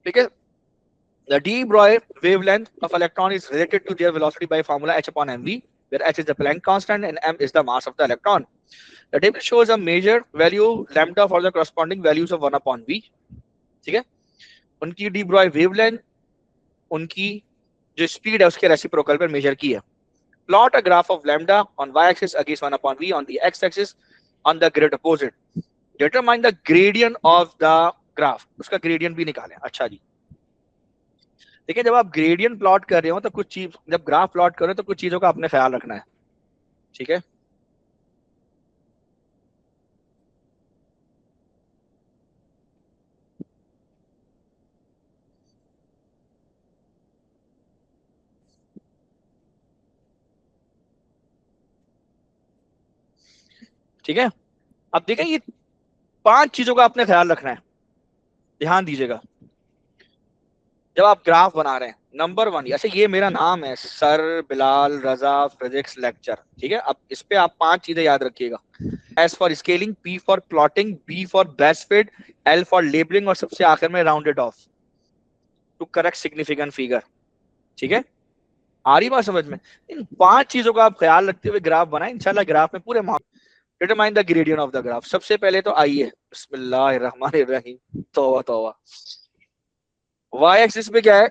ठीक है, the de Broglie wavelength of electron is related to their velocity by formula h upon mv, where h is the Planck constant and m is the mass of the electron. The table shows a measured value lambda for the corresponding values of 1 upon v. ठीक है, उनकी de Broglie wavelength उनकी जो स्पीड है उसके रेसिप्रोकल पर मेजर की है. Plot a graph of lambda on y-axis against 1 upon v on the x-axis on the grid opposite. Determine the gradient of the graph. उसका gradient भी निकालें. अच्छा जी, देखिए जब आप ग्रेडियंट प्लॉट कर रहे हो तो कुछ चीज, जब ग्राफ प्लॉट कर रहे हो तो कुछ चीजों का आपने ख्याल रखना है. ठीक है, ठीक है. अब देखें ये 5 चीजों का आपने ख्याल रखना है, ध्यान दीजिएगा जब आप ग्राफ बना रहे हैं. नंबर 1, ऐसे ये मेरा नाम है सर बिलाल रजा फिजिक्स लेक्चर. ठीक है, अब इस पे आप 5 चीजें याद रखिएगा. S for scaling, P for plotting, B for best fit, L for labelling और सबसे आखिर में rounded off to correct significant figure. ठीक है, आ रही बात समझ में? इन 5 चीजों का आप ख्याल रखते हुए ग्राफ बनाए, इंशाल्लाह ग्राफ में पूरे. Determine the gradient of the graph. सबसे पहले तो आइए बिस्मिल्लाहिर्रहमानिर्रहीम, तौबा तौबा. y एक्सिस पे क्या है?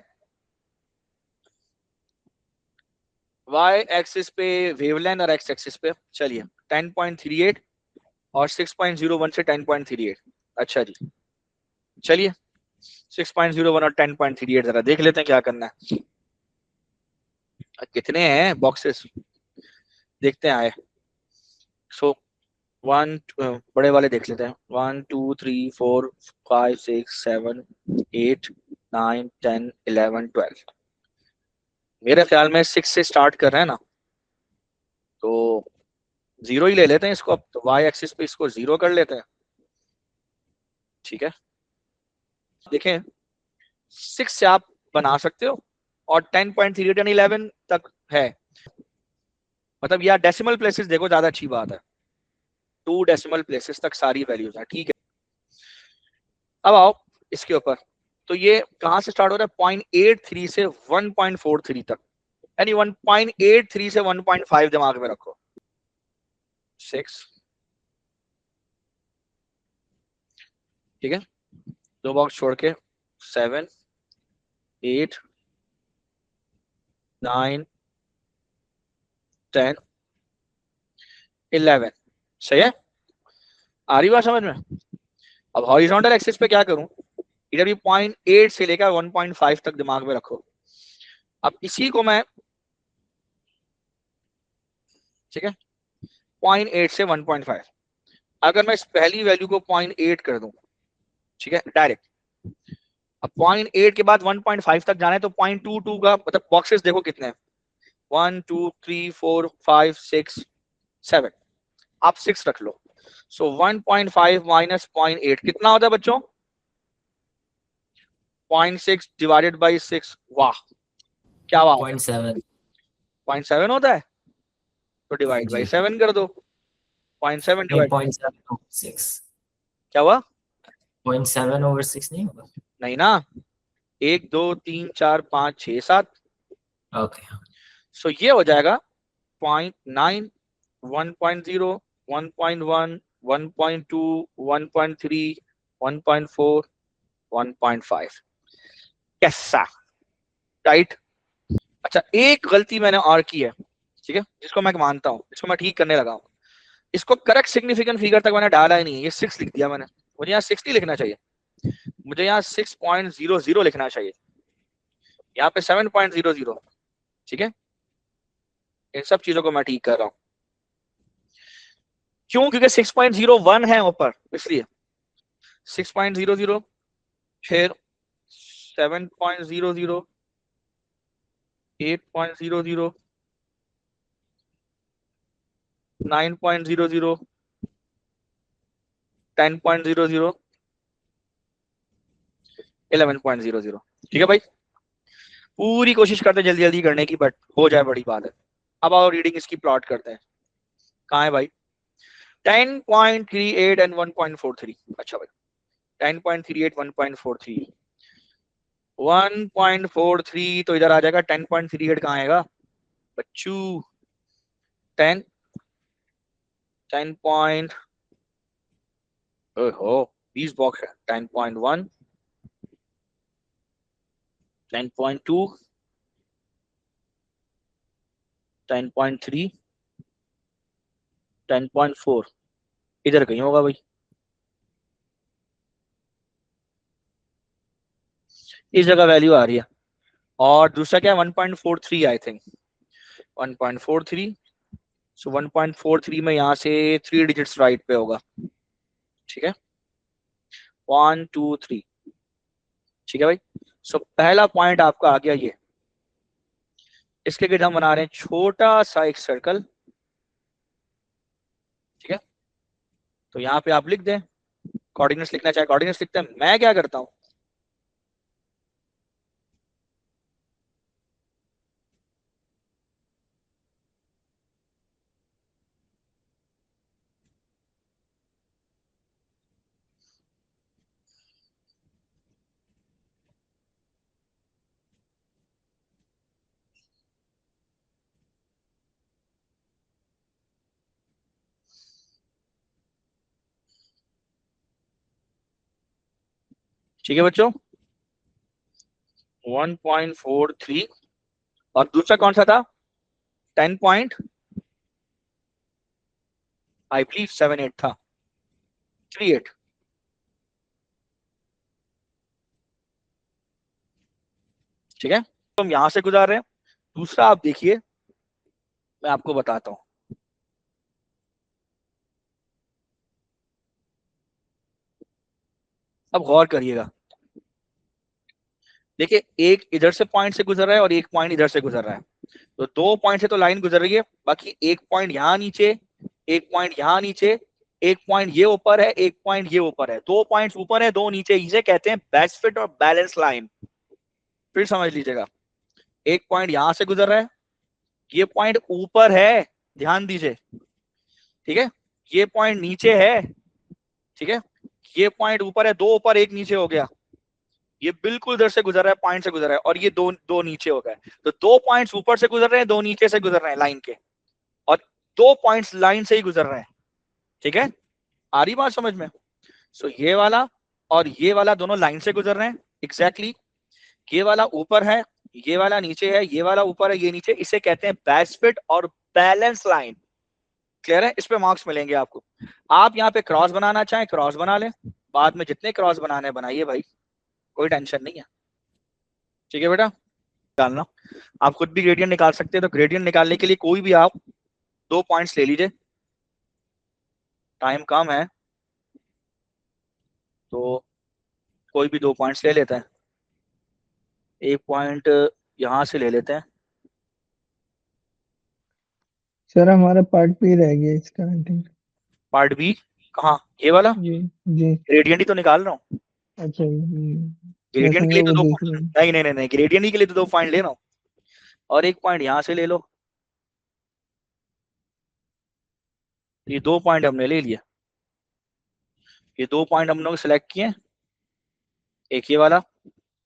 y एक्सिस पे वेवलेंथ और x एक्सिस पे चलिए 10.38 और 6.01 से 10.38. अच्छा जी, चलिए 6.01 और 10.38 जरा देख लेते हैं क्या करना है. कितने हैं बॉक्सेस देखते हैं आए. सो 1 बड़े वाले देख लेते हैं. 1 2 3 4 5 6 7 8 9 10 11 12. मेरे ख्याल में 6 से स्टार्ट कर रहे हैं ना, तो 0 ही ले लेते हैं इसको. अब तो y एक्सिस पे इसको 0 कर लेते हैं. ठीक है, देखें 6 से आप बना सकते हो और 10.38 यानी 11 तक है. मतलब यार डेसिमल प्लेसेस देखो, ज्यादा अच्छी बात है. 2 डेसिमल प्लेसेस तक सारी वैल्यूज हैं. ठीक है, अब आओ इसके ऊपर. तो ये कहां से स्टार्ट हो रहा है? 0.83 से 1.43 तक, यानी 1.83 से 1.5 दिमाग में रखो. 6, ठीक है, 2 बॉक्स छोड़ के 7 8 9 10 11. सही है, आ रही बात समझ में? अब हॉरिजॉन्टल एक्सिस पे क्या करूं? इधर भी 0.8 से लेकर 1.5 तक दिमाग में रखो. अब इसी को मैं, ठीक है, 0.8 से 1.5, अगर मैं इस पहली वैल्यू को 0.8 कर दूं, ठीक है, डायरेक्ट, अब 0.8 के बाद 1.5 तक जाना है तो 0.22 का मतलब बॉक्सेस देखो कितने हैं, 1 2 3 4 5 6 7, आप 6 रख लो। सो 1.5 माइनस 0.8 कितना होता है बच्चों, 0.6 डिवाइडेड बाई 6, वाह क्या वाह, 0.7 0.7 होता है, तो डिवाइड बाई 7 कर दो, 0.7 नहीं, डिवाइड, 0.7 over 6, क्या हुआ, 0.7 over 6 नहीं होगा? नहीं ना, 1 2 3 4 5 6 7, ओके, सो ये हो जाएगा 0.9 1.0 1.1 1.2 1.3 1.4 1.5, कैसा, राइट। अच्छा एक गलती मैंने और की है, ठीक है, जिसको मैं मानता हूँ, इसको मैं ठीक करने लगा हूँ, इसको करेक्ट सिग्निफिकेंट फिगर तक मैंने डाला ही नहीं है, ये 6 लिख दिया मैंने, मुझे यहाँ 60 लिखना चाहिए, मुझे यहाँ 6.00 लिखना चाहिए, यहाँ पे 7.00, ठीक है, इन सब चीजों को मैं ठीक कर रहा हूँ, क्यों, क्योंकि 6.01 है ऊपर, इसलिए 6.00, फिर 7.00, 8.00, 9.00, 10.00, 11.00, ठीक है भाई, पूरी कोशिश करते हैं जल्दी जल्दी करने की, बट हो जाए बड़ी बात है। अब आओ रीडिंग इसकी प्लॉट करते हैं, कहाँ है भाई, 10.38 एंड 1.43, अच्छा भाई 10.38 1.43, 1.43 तो इधर आ जाएगा, 10.38 कहाँ आएगा बच्चू, 10 10 पॉइंट, ओहो 20 बॉक्स है, 10.1 10.2 10.3 10.4, इधर कहीं होगा भाई, इस जगह वैल्यू आ रही है, और दूसरा क्या है 1.43 आई थिंक 1.43, सो 1.43 में यहाँ से 3 डिजिट्स राइट पे होगा, ठीक है 1 2 3, ठीक है भाई, सो पहला पॉइंट आपका आ गया ये, इसके लिए हम बना रहे हैं छोटा सा एक सर्कल, ठीक है, तो यहाँ पे आप लिख दें, कोऑर्डिनेट्स लिखना चाहे कोऑर्डिनेट्स लिखते हैं, मैं क्या करता हूँ, ठीक है बच्चों 1.43, और दूसरा कौन सा था 10 पॉइंट आई बिलीव 78 था, 38, ठीक है, तो हम यहां से गुजार रहे हैं, दूसरा आप देखिए मैं आपको बताता हूं, अब गौर करिएगा, देखिए एक इधर से पॉइंट से गुजर रहा है और एक पॉइंट इधर से गुजर रहा है, तो 2 पॉइंट से तो लाइन गुजर रही है, बाकी एक पॉइंट यहाँ नीचे, एक पॉइंट यहाँ नीचे, एक पॉइंट ये ऊपर है, एक पॉइंट ये ऊपर है, 2 पॉइंट्स ऊपर है 2 नीचे, इसे कहते हैं बेस्ट फिट और बैलेंस लाइन। फिर समझ लीजिएगा, एक पॉइंट यहां से गुजर रहा है, ये पॉइंट ऊपर है, ध्यान दीजिए, ठीक है, ये पॉइंट नीचे है, ठीक है, ये पॉइंट ऊपर है, 2 ऊपर 1 नीचे हो गया, ये बिल्कुल इधर से गुजर रहा है, पॉइंट से गुजर रहा है, और ये दो नीचे हो गए, तो 2 पॉइंट्स ऊपर से गुजर रहे हैं, 2 नीचे से गुजर रहे हैं लाइन के, और 2 पॉइंट्स लाइन से ही गुजर रहे हैं, ठीक है, आ रही बात समझ में, सो ये वाला और ये वाला दोनों लाइन से गुजर रहे हैं, एग्जैक्टली, ये वाला ऊपर है, ये वाला नीचे है, ये वाला ऊपर है, ये नीचे, इसे कहते हैं बेस्ट फिट और बैलेंस लाइन, क्लियर है, इस पे मार्क्स मिलेंगे आपको। आप यहाँ पे क्रॉस बनाना चाहें क्रॉस बना लें, बाद में जितने क्रॉस बनाने बनाइए भाई, कोई टेंशन नहीं है, ठीक है बेटा, निकालना आप खुद भी ग्रेडियंट निकाल सकते हैं, तो ग्रेडियंट निकालने के लिए कोई भी आप 2 पॉइंट्स ले लीजिए, टाइम कम है तो कोई भी 2 पॉइंट्स ले लेते हैं। एक पॉइंट यहाँ से ले लेते हैं। सर हमारा पार्ट बी रह गया इसका आई थिंक। पार्ट बी कहाँ, ये वाला? जी जी। ग्रेडियंट ही तो निकाल रहा हूँ। अच्छा मैं ग्रेडियंट के समझा लिए वो तो 2 देख पॉइंट, रहे हैं। नहीं नहीं नहीं नहीं, ग्रेडियंट के लिए तो 2 पॉइंट ले रहा हूँ, और एक पॉइंट यहाँ से ले लो। ये 2 पॉइंट हमने ले लिए, ये 2 पॉइंट हम लोग सिलेक्ट किए, एक ये वाला,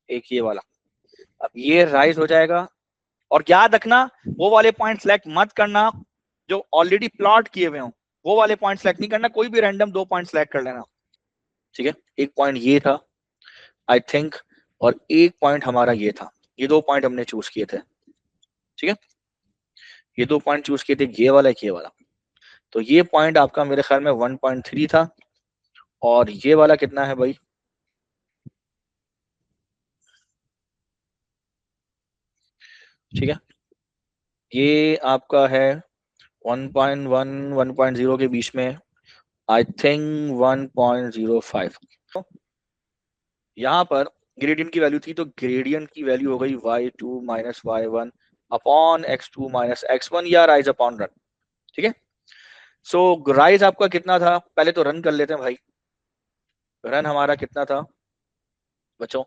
एक ये वाला। अब ये राइज हो जाएगा, और याद रखना वो वाले पॉइंट सिलेक्ट मत करना जो ऑलरेडी प्लॉट किए हुए हों, वो वाले पॉइंट सिलेक्ट नहीं करना, कोई भी रैंडम 2 पॉइंट सिलेक्ट कर लेना, ठीक है। एक पॉइंट ये था आई थिंक, और एक पॉइंट हमारा ये था, ये 2 पॉइंट हमने चूज किए थे, ठीक है। ये 2 पॉइंट चूज किए थे, ये वाला ये वाला। तो ये पॉइंट आपका मेरे ख्याल में 1.3 था, और ये वाला कितना है भाई? ठीक है, ये आपका है 1.1 1.0 के बीच में, आई थिंक 1.05। यहाँ पर ग्रेडियंट की वैल्यू थी, तो ग्रेडियंट की वैल्यू हो गई y2 minus y1 upon x2 minus x1, या राइज अपॉन रन, ठीक है। सो राइज आपका कितना था, पहले तो रन कर लेते हैं भाई। रन हमारा कितना था बच्चों?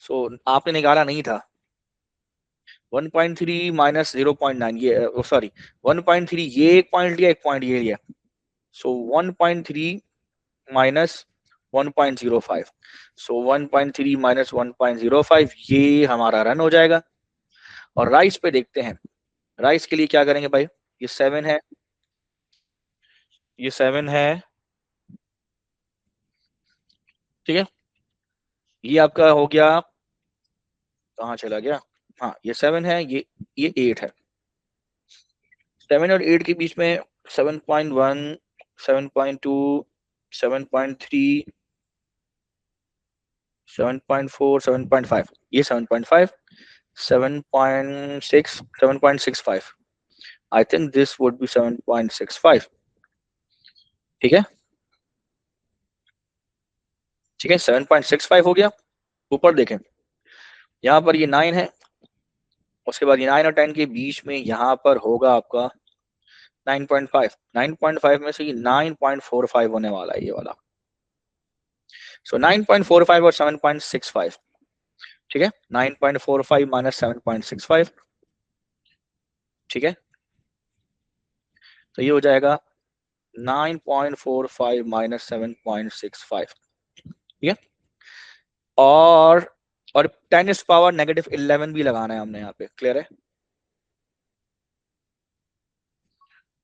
सो आपने निकाला नहीं था, 1.3 माइनस 0.9, ये सॉरी 1.3, ये एक पॉइंट लिया, एक पॉइंट ये लिया, सो 1.3 माइनस 1.05, सो 1.3 माइनस 1.05, ये हमारा रन हो जाएगा। और राइस पे देखते हैं, राइस के लिए क्या करेंगे भाई? ये 7 है, ये 7 है, ठीक है। ये आपका हो गया, कहाँ चला गया? हाँ, ये 7 है, ये 8 है। 7 और 8 के बीच में 7.1 7.2 7.3 7.4 7.5, ये 7.5 7.6 7.65, I think this would be 7.65, ठीक है, ठीक है, 7.65 हो गया। ऊपर देखें, यहाँ पर ये 9 है, उसके बाद ये 9 और 10 के बीच में यहाँ पर होगा आपका 9.5, 9.5 में से ये 9.45 होने वाला है, ये वाला। सो 9.45 और 7.65, ठीक है, 9.45 माइनस 7.65, ठीक है। तो ये हो जाएगा 9.45 माइनस 7.65, ठीक है। और 10 पावर नेगेटिव 11 भी लगाना है हमने यहाँ पे, क्लियर है?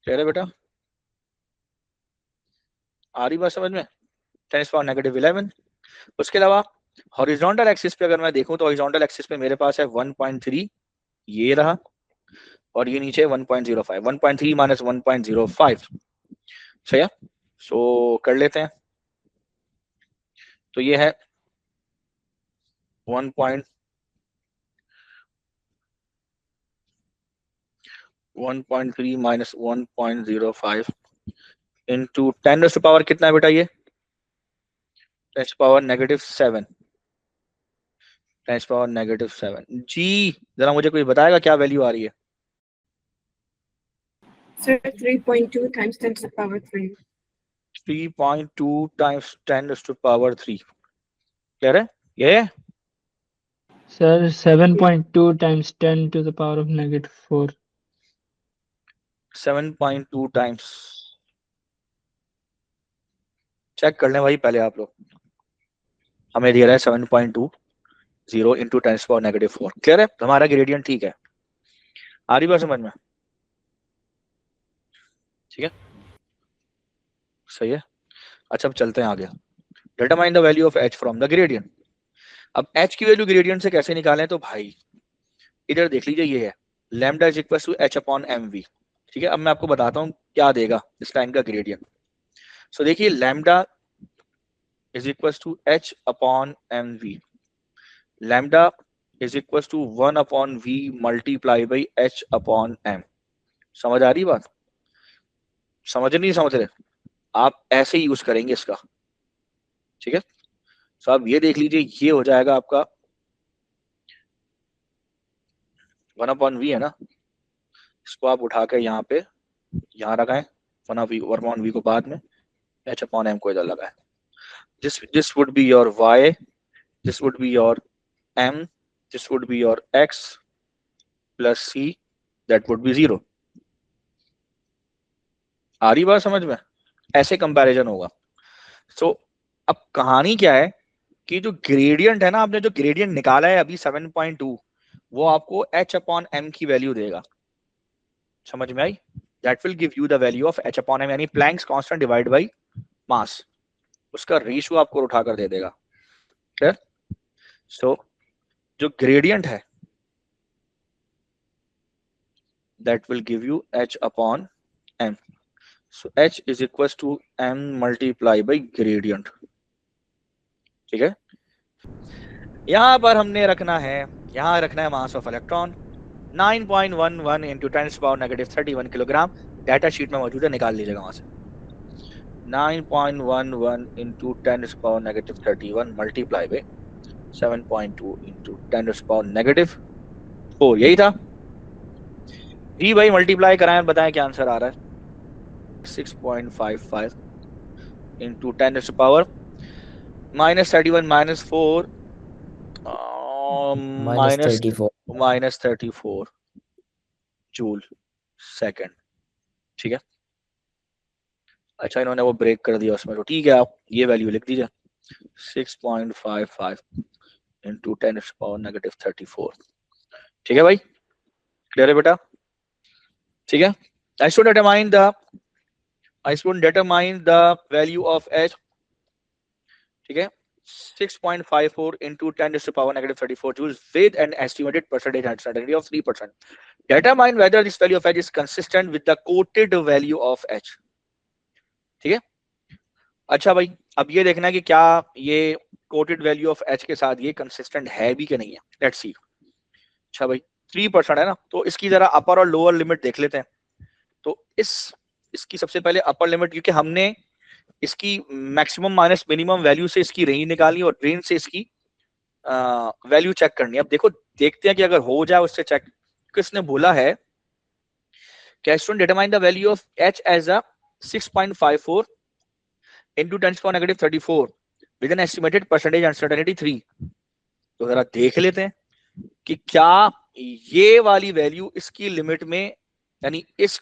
क्लियर है बेटा? आ रही बात समझ में? 10 पावर नेगेटिव 11। उसके अलावा हॉरिजॉन्टल एक्सिस पे अगर मैं देखूं तो हॉरिजॉन्टल एक्सिस पे मेरे पास है 1.3, ये रहा, और ये नीचे 1.05, 1.3 माइनस 1.05, सही है। सो कर लेते हैं, तो ये है 1.3 माइनस 1.05 इंटू 10 पावर कितना है बेटा? ये 10 पावर नेगेटिव 7, 10 पावर नेगेटिव 7। जी जरा मुझे कोई बताएगा क्या वैल्यू आ रही है? Sir, 3.2 times 10 to the power 3. 3.2 times 10 to power 3, clear है ये? Sir 7.2 times 10 to the power of -4। 7.2 times, check कर लें भाई पहले आप लोग, हमें दिया है 7.20 इंटू 10 पावर नेगेटिव 4, क्लियर है? हमारा ग्रेडियंट ठीक है, आ रही बात समझ में? ठीक है, सही है। अच्छा अब चलते हैं आगे, determine the value of h from the gradient. अब h की वैल्यू ग्रेडियंट से कैसे निकालें? तो भाई इधर देख लीजिए, ये है lambda is equal to h upon mv, ठीक है। अब मैं आपको बताता हूँ क्या देगा इस लाइन का ग्रेडियंट। सो देखिए lambda is equal to h upon mv, lambda is equal to 1 upon v multiply by h upon m। समझ आ रही बात? समझ नहीं समझ रहे? आप ऐसे यूज करेंगे इसका, ठीक है। तो आप ये देख लीजिए, ये हो जाएगा आपका 1/v है ना, इसको आप उठा के यहाँ पे यहाँ लगाएं, 1/v को बाद में, h/m को इधर लगाएं। This would be your y, this would be your m, this would be your x plus c, that would be 0। आ रही बात समझ में? ऐसे कंपैरिजन होगा। सो अब कहानी क्या है कि जो ग्रेडियंट है ना, आपने जो ग्रेडियंट निकाला है अभी 7.2, वो आपको h/m की वैल्यू देगा। समझ में आई? That will give you the value of h/m, यानी Planck's constant divide by mass, उसका रेशियो आपको उठाकर दे देगा। क्लियर? सो जो ग्रेडियंट है that will give you h/m. So h is equals to m multiply by gradient, ठीक है। यहाँ पर हमने रखना है, यहाँ रखना है mass of electron 9.11 into 10⁻³ kilogram. Data sheet में मौजूद है, निकाल लीजिएगा वहां से। 9.11 इंटू 10⁻³ मल्टीप्लाई बाय 7.2 इंटू 10⁻⁻4, यही था जी भाई। मल्टीप्लाई कराएं, बताएं क्या आंसर आ रहा है। 6.55 इंटू 10⁻⁻31 -4 -34 जूल सेकंड, ठीक है। अच्छा, इन्होंने वो ब्रेक कर दिया उसमें, तो ठीक है, आप ये वैल्यू लिख दीजिए 6.55 इंटू 10⁻⁻34, ठीक है भाई। क्लियर है बेटा? ठीक है। I should determine the value of h, ठीक है। 6.54 into 10⁻⁻34 joules with an estimated percentage uncertainty of 3%. Determine whether this value of h is consistent with the quoted value of h, ठीक है। अच्छा भाई, अब ये देखना है कि क्या ये quoted value of h के साथ ये consistent है भी कि नहीं है। Let's see। अच्छा भाई, 3% है ना, तो इसकी जरा अपर और लोअर लिमिट देख लेते हैं। तो इसकी सबसे पहले अपर लिमिट, क्योंकि हमने इसकी मैक्सिमम माइनस मिनिमम वैल्यू से इसकी रेंज निकालनी और रेंज से इसकी वैल्यू चेक करनी है। अब देखो, देखते हैं कि अगर हो जाए उससे चेक। किसने बोला है कि student determine the value of h as a 6.54 into 10⁻⁻34 with an estimated percentage uncertainty 3। तो जरा देख लेते हैं कि क्या ये वाली वैल्यू इसकी लिमिट में, यानी इस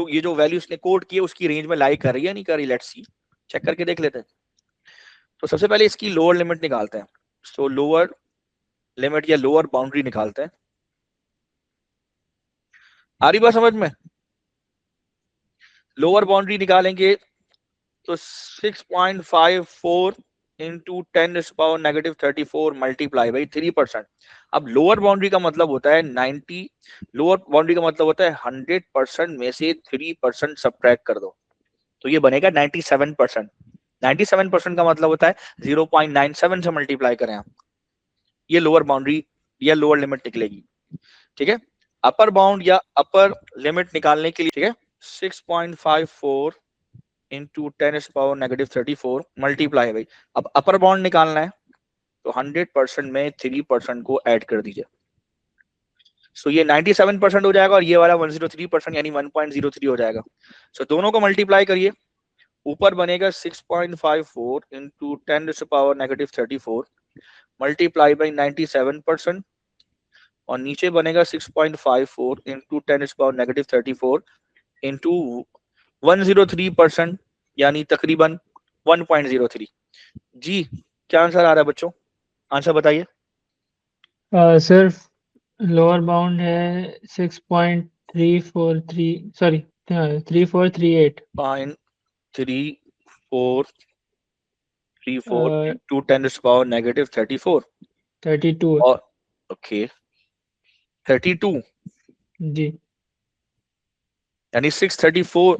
ये जो वैल्यू इसने कोट की है उसकी रेंज में लाई कर रही है नहीं कर रही। लेट्स सी, चेक करके देख लेते हैं। तो सबसे पहले इसकी लोअर लिमिट निकालते हैं। सो लोअर लिमिट या लोअर बाउंड्री निकालते हैं। आ रही बात समझ में? लोअर बाउंड्री निकालेंगे तो 6.54 इंटू 10⁻⁻34 मल्टीप्लाई बाई 3%। अब लोअर बाउंड्री का मतलब होता है 90, लोअर बाउंड्री का मतलब होता है 100% में से 3% सब्ट्रैक्ट कर दो, तो ये बनेगा 97%। 97% का मतलब होता है 0.97 से मल्टीप्लाई करें आप, ये लोअर बाउंड्री या लोअर लिमिट निकलेगी, ठीक है। अपर बाउंड या अपर लिमिट निकालने के लिए, ठीक है, 6.54 इंटू 10⁻⁻34 मल्टीप्लाई भाई। अब अपर बाउंड निकालना है तो 100% में 3% को ऐड कर दीजिए। सो ये 97% हो जाएगा और ये वाला 103% यानी 1.03 हो जाएगा। सो दोनों को मल्टीप्लाई करिए, ऊपर बनेगा 6.54 इंटू 10⁻⁻34 मल्टीप्लाई बाई 97% और नीचे बनेगा 6.54 इंटू 10⁻⁻34 इंटू 103% यानी तकरीबन 1.03। जी क्या आंसर आ रहा है बच्चों? आंसर बताइए। सर लोअर बाउंड है 6.343, सॉरी 3438 0.3434 इंटू 10⁻⁻34 32 और ओके 32 जी यानी 634।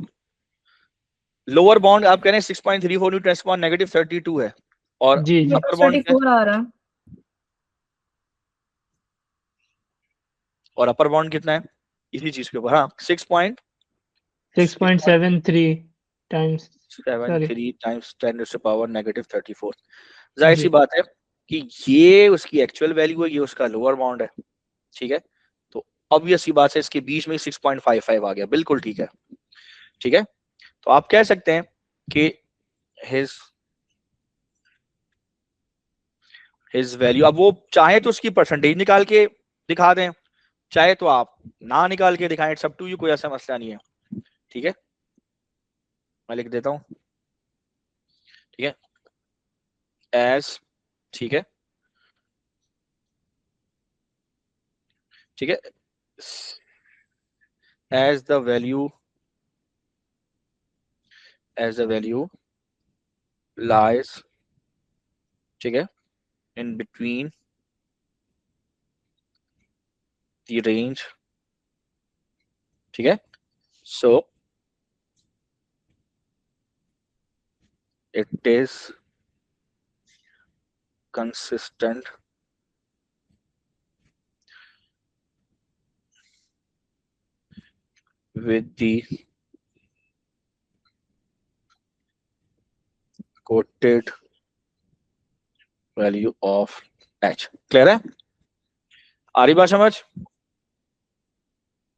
लोअर बाउंड आप कह रहे हैं 6.34 इंटू 10⁻⁻32 है और जी जी अपर बाउंड 34 आ रहा है। और अपर बाउंड कितना है इसी चीज के ऊपर? हाँ 6.73 times 73 times 10 to the power -34। जाहिर सी जी। बात है कि ये उसकी एक्चुअल वैल्यू है, ये उसका लोअर बाउंड है, ठीक है। तो ऑब्वियस सी बात है इसके बीच में 6.55 आ गया, बिल्कुल ठीक है, ठीक है। तो आप कह सकते हैं कि हिज वैल्यू, अब वो चाहे तो उसकी परसेंटेज निकाल के दिखा दें, चाहे तो आप ना निकाल के दिखाएं, इट्स अप टू यू, कोई ऐसा मसला नहीं है, ठीक है। मैं लिख देता हूं, ठीक है, एज, ठीक है, ठीक है, एज द वैल्यू लाइज, ठीक है, इन बिटवीन द रेंज, ठीक है, so it is consistent with the quoted value of h। Clear है? आ रही बात समझ?